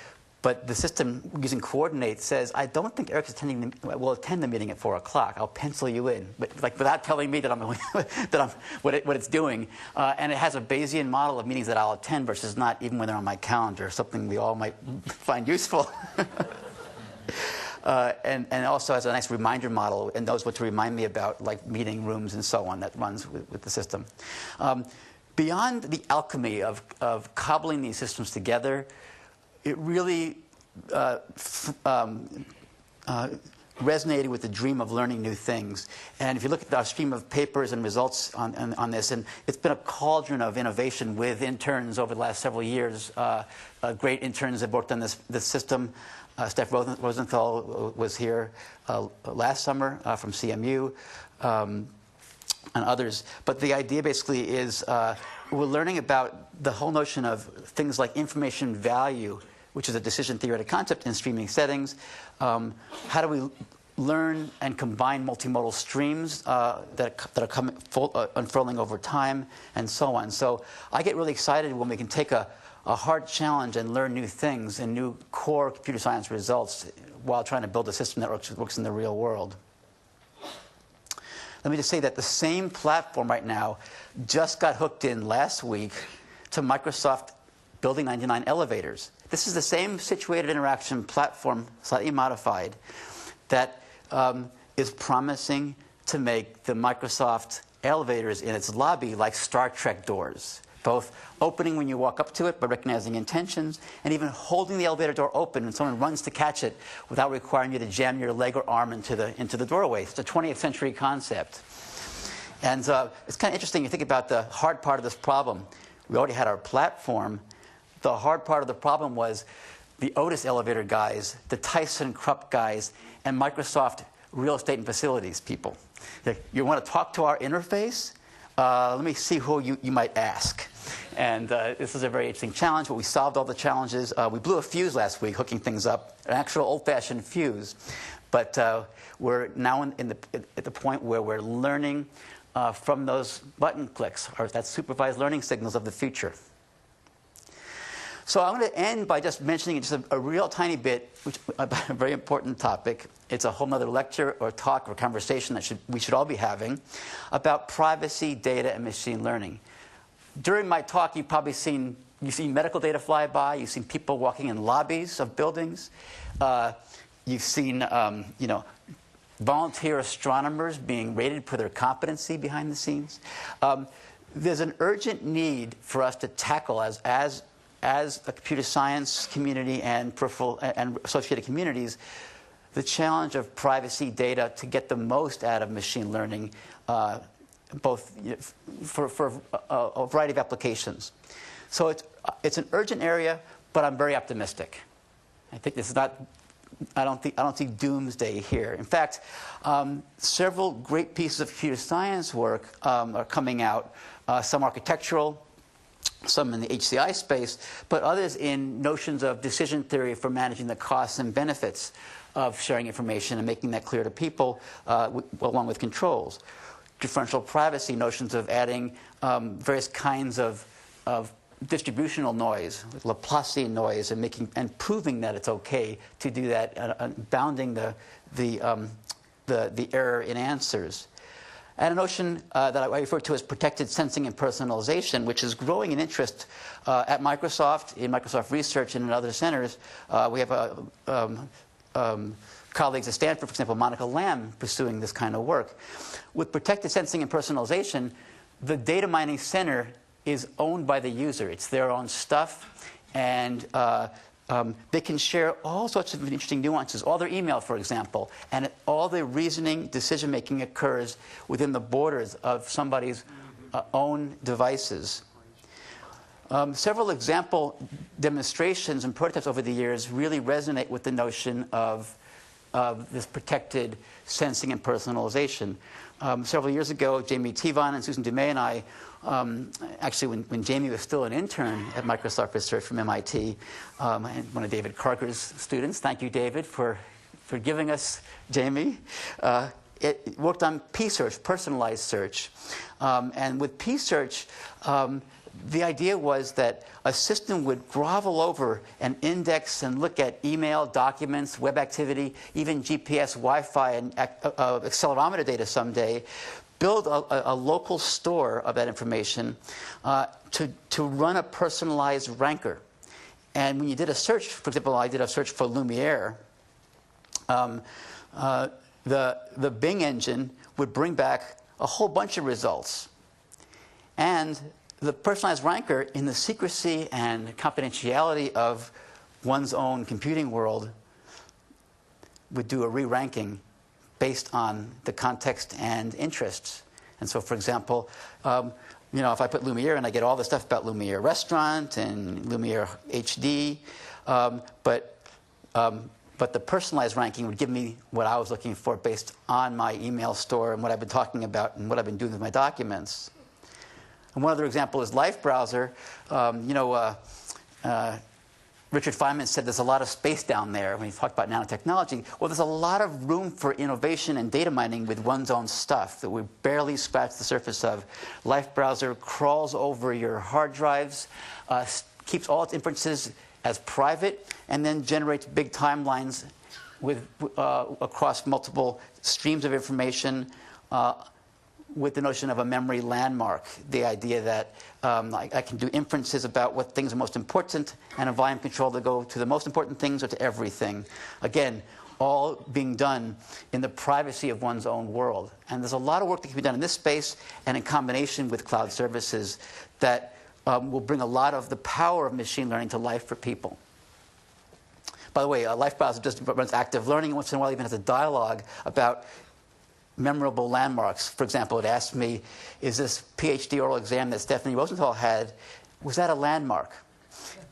But the system using Coordinate says, I don't think Eric will attend the meeting at 4 o'clock. I'll pencil you in, but like without telling me that what it's doing. And it has a Bayesian model of meetings that I'll attend versus not, even when they're on my calendar, something we all might find useful. And also has a nice reminder model and knows what to remind me about, like meeting rooms and so on, that runs with the system. Beyond the alchemy of cobbling these systems together, it really resonated with the dream of learning new things. And if you look at our stream of papers and results on this, and it's been a cauldron of innovation with interns over the last several years. Great interns have worked on this system. Steph Rosenthal was here last summer from CMU, and others. But the idea basically is we're learning about the whole notion of things like information value, which is a decision theoretic concept in streaming settings. How do we learn and combine multimodal streams that are unfurling over time, and so on. So I get really excited when we can take a hard challenge and learn new things and new core computer science results while trying to build a system that works in the real world. Let me just say that the same platform right now just got hooked in last week to Microsoft Building 99 elevators. This is the same situated interaction platform, slightly modified, that is promising to make the Microsoft elevators in its lobby like Star Trek doors, both opening when you walk up to it by recognizing intentions, and even holding the elevator door open when someone runs to catch it without requiring you to jam your leg or arm into the doorway. It's a 20th century concept. And it's kind of interesting. You think about the hard part of this problem. We already had our platform. The hard part of the problem was the Otis elevator guys, the Tyson Krupp guys, and Microsoft real estate and facilities people. You want to talk to our interface? Let me see who you might ask. And this is a very interesting challenge, but we solved all the challenges. We blew a fuse last week, hooking things up, an actual old-fashioned fuse. But we're now at the point where we're learning from those button clicks, or that supervised learning signals of the future. So I'm going to end by just mentioning just a real tiny bit about a very important topic. It's a whole other lecture or talk or conversation that we should all be having about privacy, data, and machine learning. During my talk, you've probably seen medical data fly by. You've seen people walking in lobbies of buildings. You've seen volunteer astronomers being rated for their competency behind the scenes. There's an urgent need for us to tackle as a computer science community and peripheral and associated communities the challenge of privacy data to get the most out of machine learning, both for a variety of applications. So it's an urgent area, but I'm very optimistic. I think this is not. I don't see doomsday here. In fact, several great pieces of computer science work are coming out. Some architectural, some in the HCI space, but others in notions of decision theory for managing the costs and benefits of sharing information and making that clear to people, along with controls. Differential privacy, notions of adding various kinds of distributional noise, Laplacian noise, and proving that it's okay to do that, bounding the error in answers. And a notion that I refer to as protected sensing and personalization, which is growing in interest at Microsoft, in Microsoft Research, and in other centers. We have colleagues at Stanford, for example, Monica Lamb, pursuing this kind of work. With protected sensing and personalization, the data mining center is owned by the user. It's their own stuff, and they can share all sorts of interesting nuances, all their email, for example, and all the reasoning, decision-making occurs within the borders of somebody's own devices. Several example demonstrations and prototypes over the years really resonate with the notion of this protected sensing and personalization. Several years ago, Jamie Tivon and Susan Dumais and I, actually when Jamie was still an intern at Microsoft Research from MIT, and one of David Karger's students, thank you, David, for giving us Jamie, it worked on P-Search, personalized search. And with P-Search, the idea was that a system would grovel over and index and look at email, documents, web activity, even GPS, Wi-Fi, and accelerometer data someday, build a local store of that information to run a personalized ranker. And when you did a search, for example, I did a search for Lumiere, the Bing engine would bring back a whole bunch of results. And the personalized ranker, in the secrecy and confidentiality of one's own computing world, would do a re-ranking based on the context and interests. And so, for example, if I put Lumiere and I get all the stuff about Lumiere Restaurant and Lumiere HD, but the personalized ranking would give me what I was looking for based on my email store and what I've been talking about and what I've been doing with my documents. And one other example is Life Browser. Richard Feynman said there's a lot of space down there when he talked about nanotechnology. Well, there's a lot of room for innovation and data mining with one's own stuff that we barely scratched the surface of. Life Browser crawls over your hard drives, keeps all its inferences as private, and then generates big timelines across multiple streams of information, with the notion of a memory landmark, the idea that I can do inferences about what things are most important and a volume control to go to the most important things or to everything. Again, all being done in the privacy of one's own world. And there's a lot of work that can be done in this space and in combination with cloud services that will bring a lot of the power of machine learning to life for people. By the way, Life Browser just runs active learning, and once in a while even has a dialogue about memorable landmarks. For example, it asked me, is this PhD oral exam that Stephanie Rosenthal had, was that a landmark?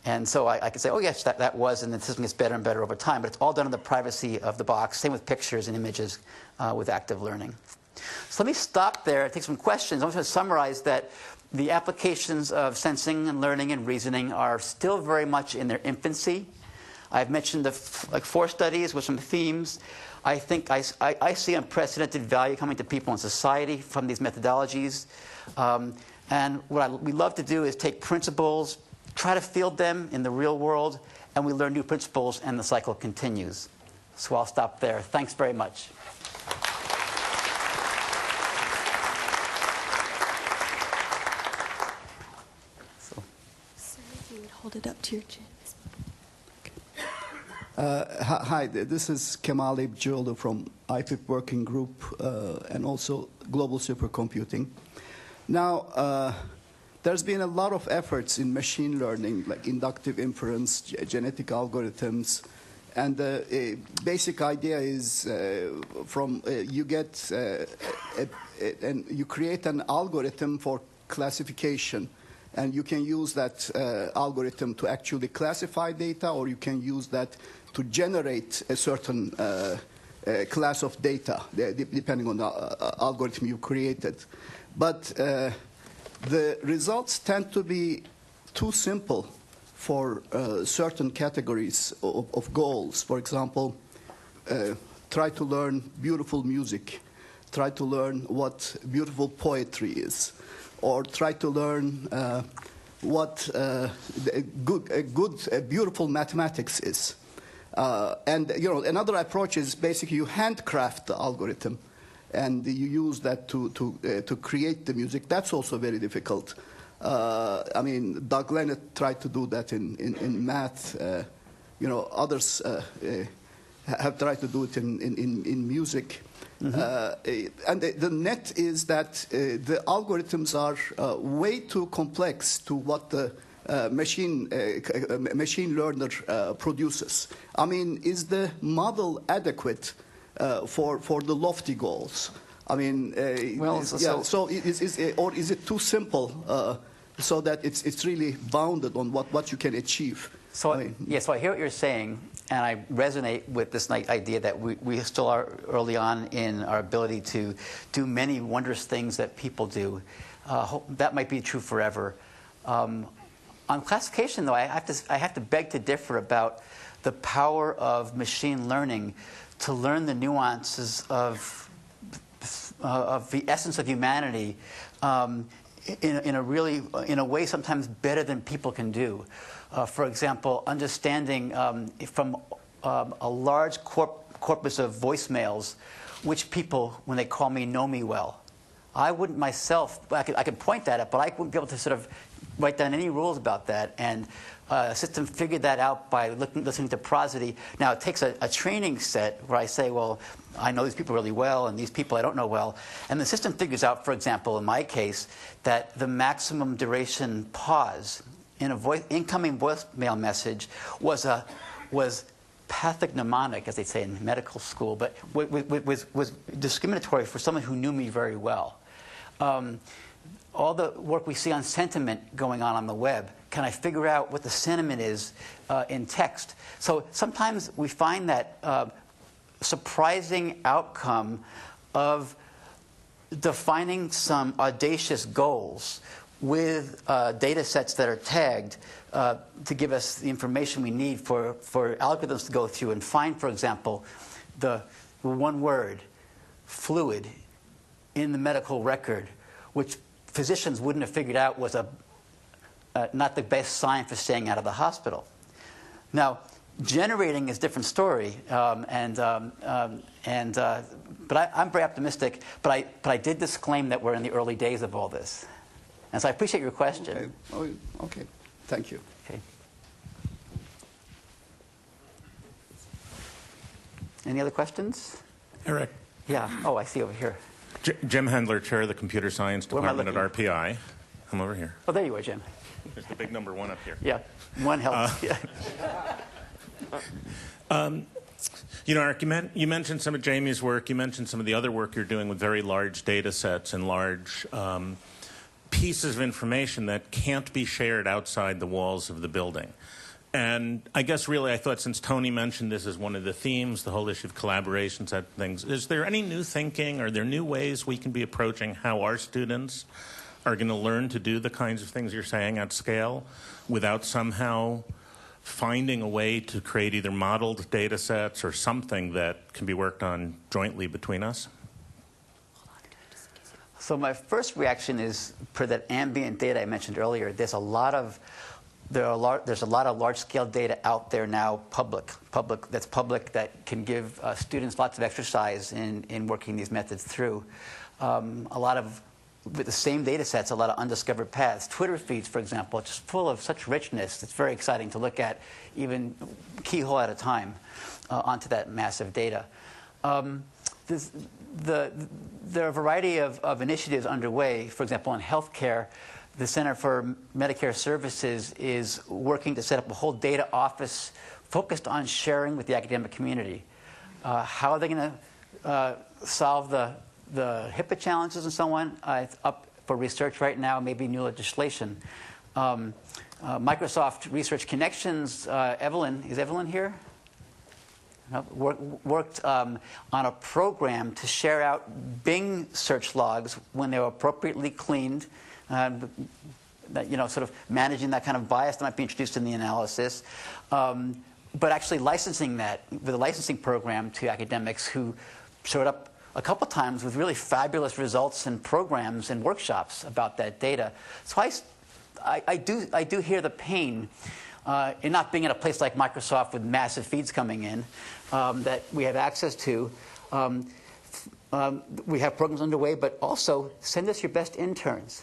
And so I could say, oh yes, that was, and the system gets better and better over time, but it's all done in the privacy of the box. Same with pictures and images with active learning. So let me stop there and take some questions. I'm just going to summarize that the applications of sensing and learning and reasoning are still very much in their infancy. I've mentioned 4 studies with some themes. I think I see unprecedented value coming to people in society from these methodologies. And what we love to do is take principles, try to field them in the real world, and we learn new principles, and the cycle continues. So I'll stop there. Thanks very much. Sir, if you would hold it up to your chin. Hi, this is Kemal Ibcioğlu from IPIP Working Group and also Global Supercomputing. Now, there's been a lot of efforts in machine learning, like inductive inference, genetic algorithms, and the basic idea is you get and you create an algorithm for classification. And you can use that algorithm to actually classify data, or you can use that to generate a certain class of data, depending on the algorithm you created. But the results tend to be too simple for certain categories of goals. For example, try to learn beautiful music, try to learn what beautiful poetry is, or try to learn what beautiful mathematics is. And another approach is basically you handcraft the algorithm, and you use that to create the music. That's also very difficult. I mean, Doug Lenat tried to do that in math. Others have tried to do it in music. Mm-hmm. And the net is that the algorithms are way too complex to what the machine learner produces. I mean, is the model adequate for the lofty goals? I mean, so is it too simple so that it's really bounded on what you can achieve? So I hear what you're saying, and I resonate with this idea that we still are early on in our ability to do many wondrous things that people do. That might be true forever. On classification, though, I have to beg to differ about the power of machine learning to learn the nuances of the essence of humanity in a way sometimes better than people can do. For example, understanding from a large corpus of voicemails which people, when they call me, know me well. I wouldn't myself, I could point that out, but I wouldn't be able to sort of write down any rules about that. And a system figured that out by listening to prosody. Now, it takes a training set where I say, well, I know these people really well, and these people I don't know well. And the system figures out, for example, in my case, that the maximum duration pause in an incoming voicemail message was pathognomonic, as they say in medical school, but was discriminatory for someone who knew me very well. All the work we see on sentiment going on the web, can I figure out what the sentiment is in text? So sometimes we find that surprising outcome of defining some audacious goals with data sets that are tagged to give us the information we need for algorithms to go through and find, for example, the one word, fluid, in the medical record, which physicians wouldn't have figured out was not the best sign for staying out of the hospital. Now, generating is a different story, but I'm very optimistic. But I did disclaim that we're in the early days of all this, and so I appreciate your question. Okay. Okay. Thank you. Okay. Any other questions? Eric. Yeah. Oh, I see over here. Jim Hendler, Chair of the Computer Science Department at RPI. I'm over here. Oh, there you are, Jim. There's the big number one up here. Yeah, one helps. Eric, you mentioned some of Jamie's work. You mentioned some of the other work you're doing with very large data sets and large pieces of information that can't be shared outside the walls of the building. And I guess really I thought since Tony mentioned this as one of the themes, the whole issue of collaborations and things, is there any new thinking? Are there new ways we can be approaching how our students are going to learn to do the kinds of things you're saying at scale without somehow finding a way to create either modeled data sets or something that can be worked on jointly between us? So my first reaction is, for that ambient data I mentioned earlier, there's a lot of there's a lot of large-scale data out there now, public that can give students lots of exercise in working these methods through. With the same data sets, a lot of undiscovered paths. Twitter feeds, for example, just full of such richness. It's very exciting to look at, even keyhole at a time, onto that massive data. There are a variety of initiatives underway. For example, in healthcare, the Center for Medicare Services is working to set up a whole data office focused on sharing with the academic community. How are they going to solve the HIPAA challenges and so on? It's up for research right now, maybe new legislation. Microsoft Research Connections, Evelyn, is Evelyn here? Worked on a program to share out Bing search logs when they were appropriately cleaned, sort of managing that kind of bias that might be introduced in the analysis, but actually licensing that with a licensing program to academics who showed up a couple times with really fabulous results and programs and workshops about that data. So I do hear the pain in not being at a place like Microsoft with massive feeds coming in that we have access to. We have programs underway, but also send us your best interns.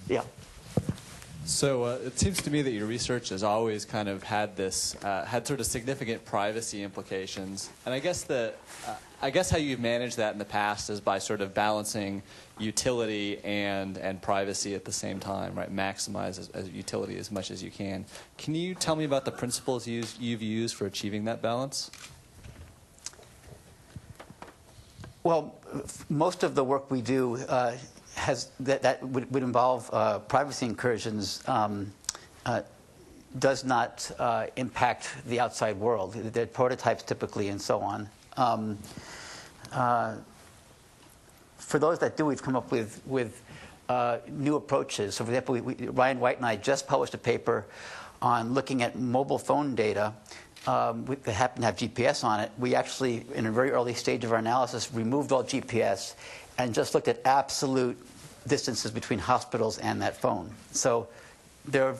Yeah. So it seems to me that your research has always kind of had sort of significant privacy implications, and I guess how you've managed that in the past is by sort of balancing utility and privacy at the same time, right? Maximize as utility as much as you can. Can you tell me about the principles you've used for achieving that balance? Well, most of the work we do would involve privacy incursions does not impact the outside world. They're prototypes typically and so on. For those that do, we've come up with new approaches. So for example, Ryan White and I just published a paper on looking at mobile phone data that happen to have GPS on it. We actually, in a very early stage of our analysis, removed all GPS and just looked at absolute distances between hospitals and that phone. So there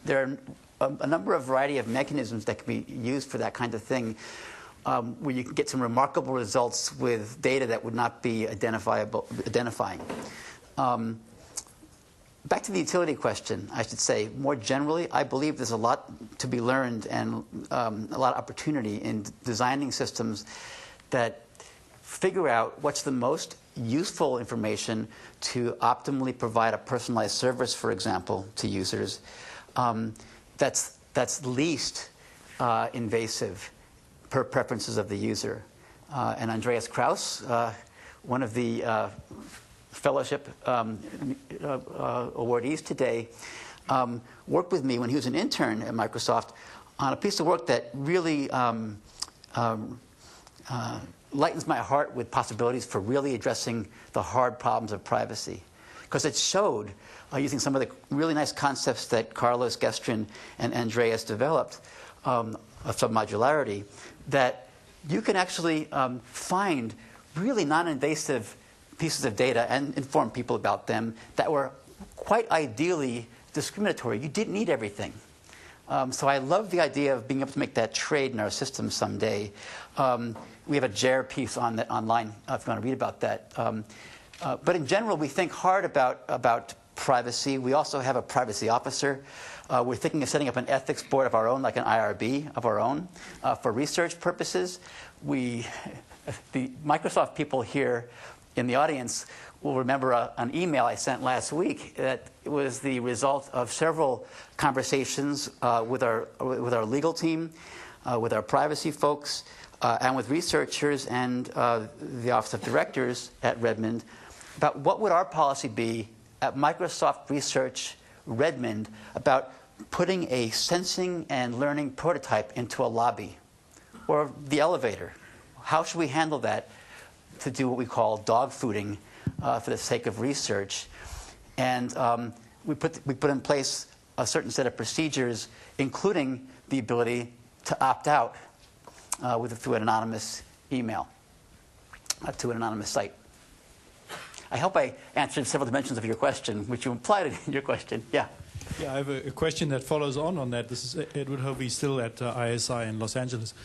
are a number of variety of mechanisms that can be used for that kind of thing, where you can get some remarkable results with data that would not be identifying. Back to the utility question, I should say, more generally, I believe there's a lot to be learned and a lot of opportunity in designing systems that figure out what's the most useful information to optimally provide a personalized service, for example, to users, that's least invasive per preferences of the user. And Andreas Krauss, one of the fellowship awardees today, worked with me when he was an intern at Microsoft on a piece of work that really lightens my heart with possibilities for really addressing the hard problems of privacy. Because it showed, using some of the really nice concepts that Carlos Gestrin and Andreas developed of submodularity, that you can actually find really non-invasive pieces of data and inform people about them that were quite ideally discriminatory. You didn't need everything. So I love the idea of being able to make that trade in our system someday. We have a JARE piece on that online if you want to read about that. But in general, we think hard about privacy. We also have a privacy officer. We're thinking of setting up an ethics board of our own, like an IRB of our own, for research purposes. The Microsoft people here in the audience will remember an email I sent last week that was the result of several conversations with our legal team, with our privacy folks, and with researchers and the Office of Directors at Redmond about what would our policy be at Microsoft Research Redmond about putting a sensing and learning prototype into a lobby or the elevator. How should we handle that to do what we call dog fooding for the sake of research? And we put in place a certain set of procedures, including the ability to opt out through an anonymous email to an anonymous site. I hope I answered several dimensions of your question, which you implied in your question. Yeah. Yeah, I have a question that follows on that. This is Edward Hovey, still at ISI in Los Angeles.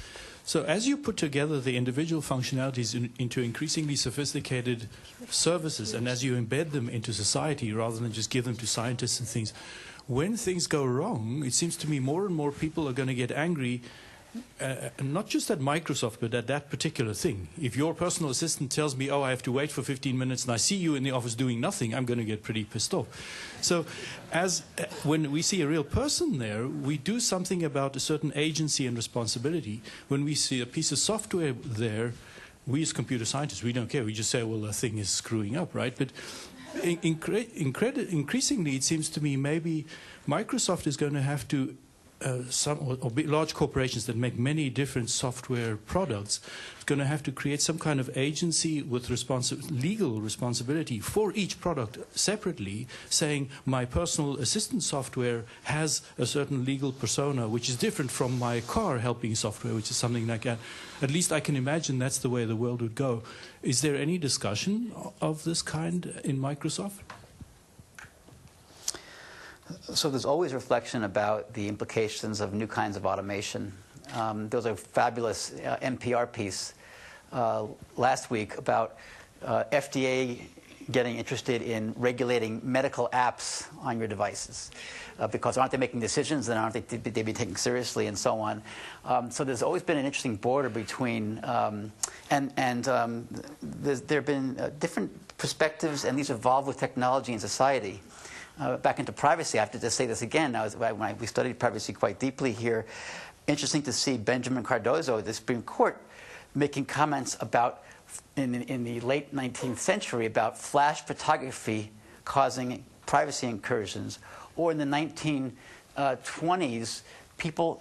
So as you put together the individual functionalities into increasingly sophisticated services, and as you embed them into society rather than just give them to scientists and things, when things go wrong, it seems to me more and more people are going to get angry, not just at Microsoft, but at that particular thing. If your personal assistant tells me, oh, I have to wait for 15 minutes and I see you in the office doing nothing, I'm going to get pretty pissed off. So when we see a real person there, we do something about a certain agency and responsibility. When we see a piece of software there, we as computer scientists, we don't care. We just say, well, the thing is screwing up, right? But increasingly, it seems to me maybe Microsoft is going to have to large corporations that make many different software products is going to have to create some kind of agency with legal responsibility for each product separately, saying my personal assistant software has a certain legal persona which is different from my car helping software, which is something like that. At least I can imagine that's the way the world would go. Is there any discussion of this kind in Microsoft? So there's always reflection about the implications of new kinds of automation. There was a fabulous NPR piece last week about FDA getting interested in regulating medical apps on your devices. Because aren't they making decisions, and aren't they being taken seriously, and so on. So there's always been an interesting border between, there have been different perspectives, and these evolve with technology and society. Back into privacy, I have to just say this again. We studied privacy quite deeply here. Interesting to see Benjamin Cardozo, the Supreme Court, making comments about, in the late 19th century, about flash photography causing privacy incursions. Or in the 1920s,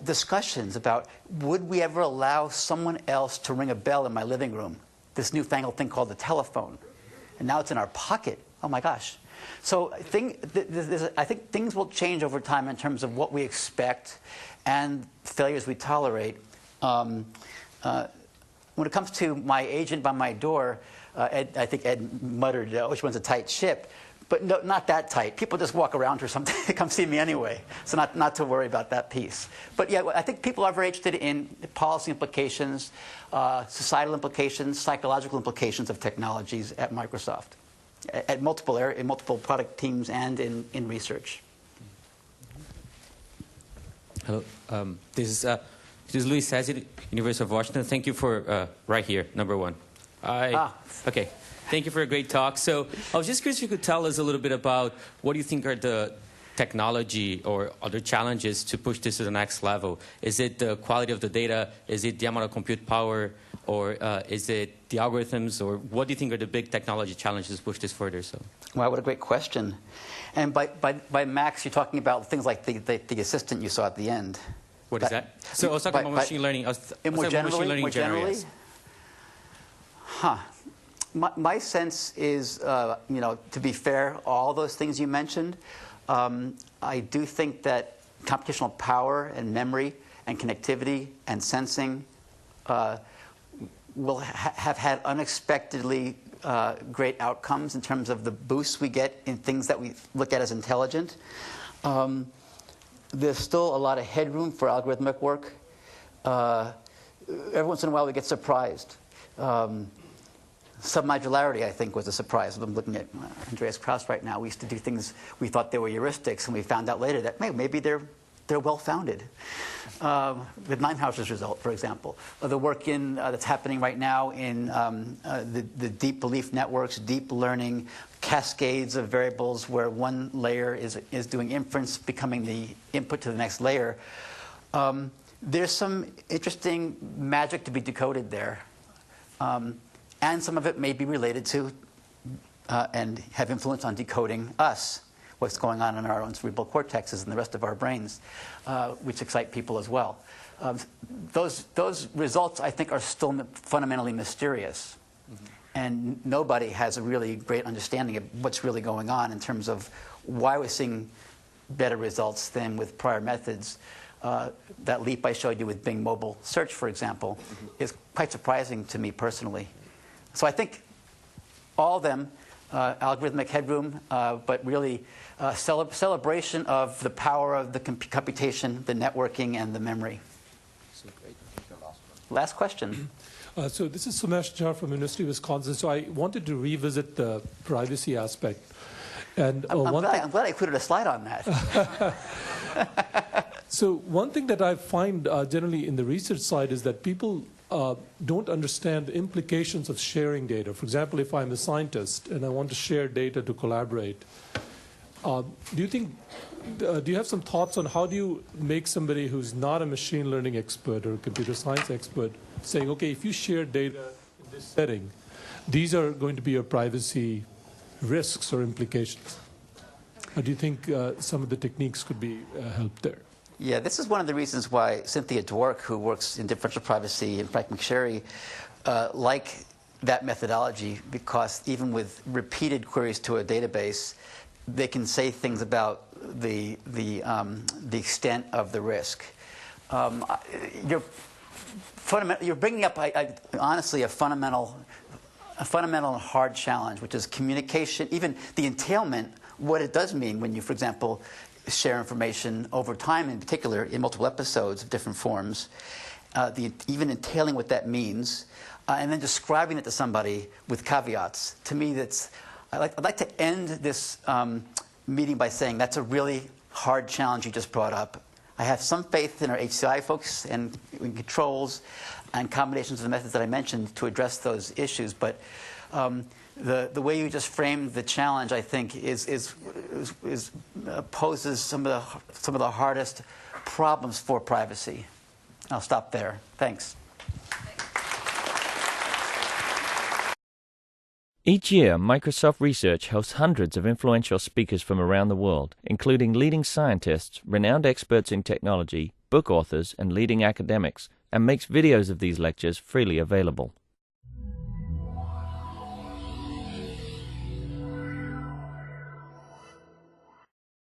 discussions about, would we ever allow someone else to ring a bell in my living room? This newfangled thing called the telephone. And now it's in our pocket. Oh my gosh. So I think things will change over time in terms of what we expect and failures we tolerate. When it comes to my agent by my door, I think Ed muttered, which one's a tight ship. But no, not that tight. People just walk around or something. They come see me anyway. So not to worry about that piece. But yeah, I think people are very interested in policy implications, societal implications, psychological implications of technologies at Microsoft. At multiple product teams and in research. Hello, this is Luis Sazzi, University of Washington. Thank you for right here, number one. Okay, thank you for a great talk. So I was just curious if you could tell us a little bit about what do you think are the technology or other challenges to push this to the next level? Is it the quality of the data? Is it the amount of compute power? Or is it the algorithms? Or what do you think are the big technology challenges to push this further? So, wow, what a great question. And by Max, you're talking about things like the assistant you saw at the end. What is that? So I was talking about machine learning. More generally? Huh. My sense is, to be fair, all those things you mentioned, I do think that computational power and memory and connectivity and sensing will have had unexpectedly great outcomes in terms of the boosts we get in things that we look at as intelligent. There's still a lot of headroom for algorithmic work. Every once in a while we get surprised. Submodularity, I think, was a surprise. I'm looking at Andreas Krauss right now. We used to do things we thought they were heuristics, and we found out later that maybe they're well-founded. With Ninemhauser's result, for example. The work that's happening right now in the deep belief networks, deep learning, cascades of variables where one layer is doing inference, becoming the input to the next layer. There's some interesting magic to be decoded there. And some of it may be related to and have influence on decoding us, what's going on in our own cerebral cortexes and the rest of our brains, which excite people as well. Those results, I think, are still fundamentally mysterious. Mm-hmm. And nobody has a really great understanding of what's really going on in terms of why we're seeing better results than with prior methods. That leap I showed you with Bing Mobile Search, for example, mm-hmm. is quite surprising to me personally. So I think all of them algorithmic headroom, but really celebration of the power of the computation, the networking, and the memory. Last question. So this is Sumesh Jha from University of Wisconsin. So I wanted to revisit the privacy aspect. And I'm glad I included a slide on that. So one thing that I find generally in the research side is that people don't understand the implications of sharing data. For example, if I'm a scientist and I want to share data to collaborate, do you have some thoughts on how do you make somebody who's not a machine learning expert or a computer science expert saying, okay, if you share data in this setting, these are going to be your privacy risks or implications? Or do you think some of the techniques could be helped there? Yeah, this is one of the reasons why Cynthia Dwork, who works in differential privacy, and Frank McSherry like that methodology, because even with repeated queries to a database, they can say things about the extent of the risk. You're bringing up, honestly, a fundamental and hard challenge, which is communication, even the entailment, what it does mean when you, for example, share information over time, in particular, in multiple episodes of different forms, even entailing what that means, and then describing it to somebody with caveats. To me, I'd like to end this meeting by saying that's a really hard challenge you just brought up. I have some faith in our HCI folks and in controls and combinations of the methods that I mentioned to address those issues, but the way you just framed the challenge, I think, poses some of the hardest problems for privacy. I'll stop there. Thanks. Each year, Microsoft Research hosts hundreds of influential speakers from around the world, including leading scientists, renowned experts in technology, book authors, and leading academics, and makes videos of these lectures freely available.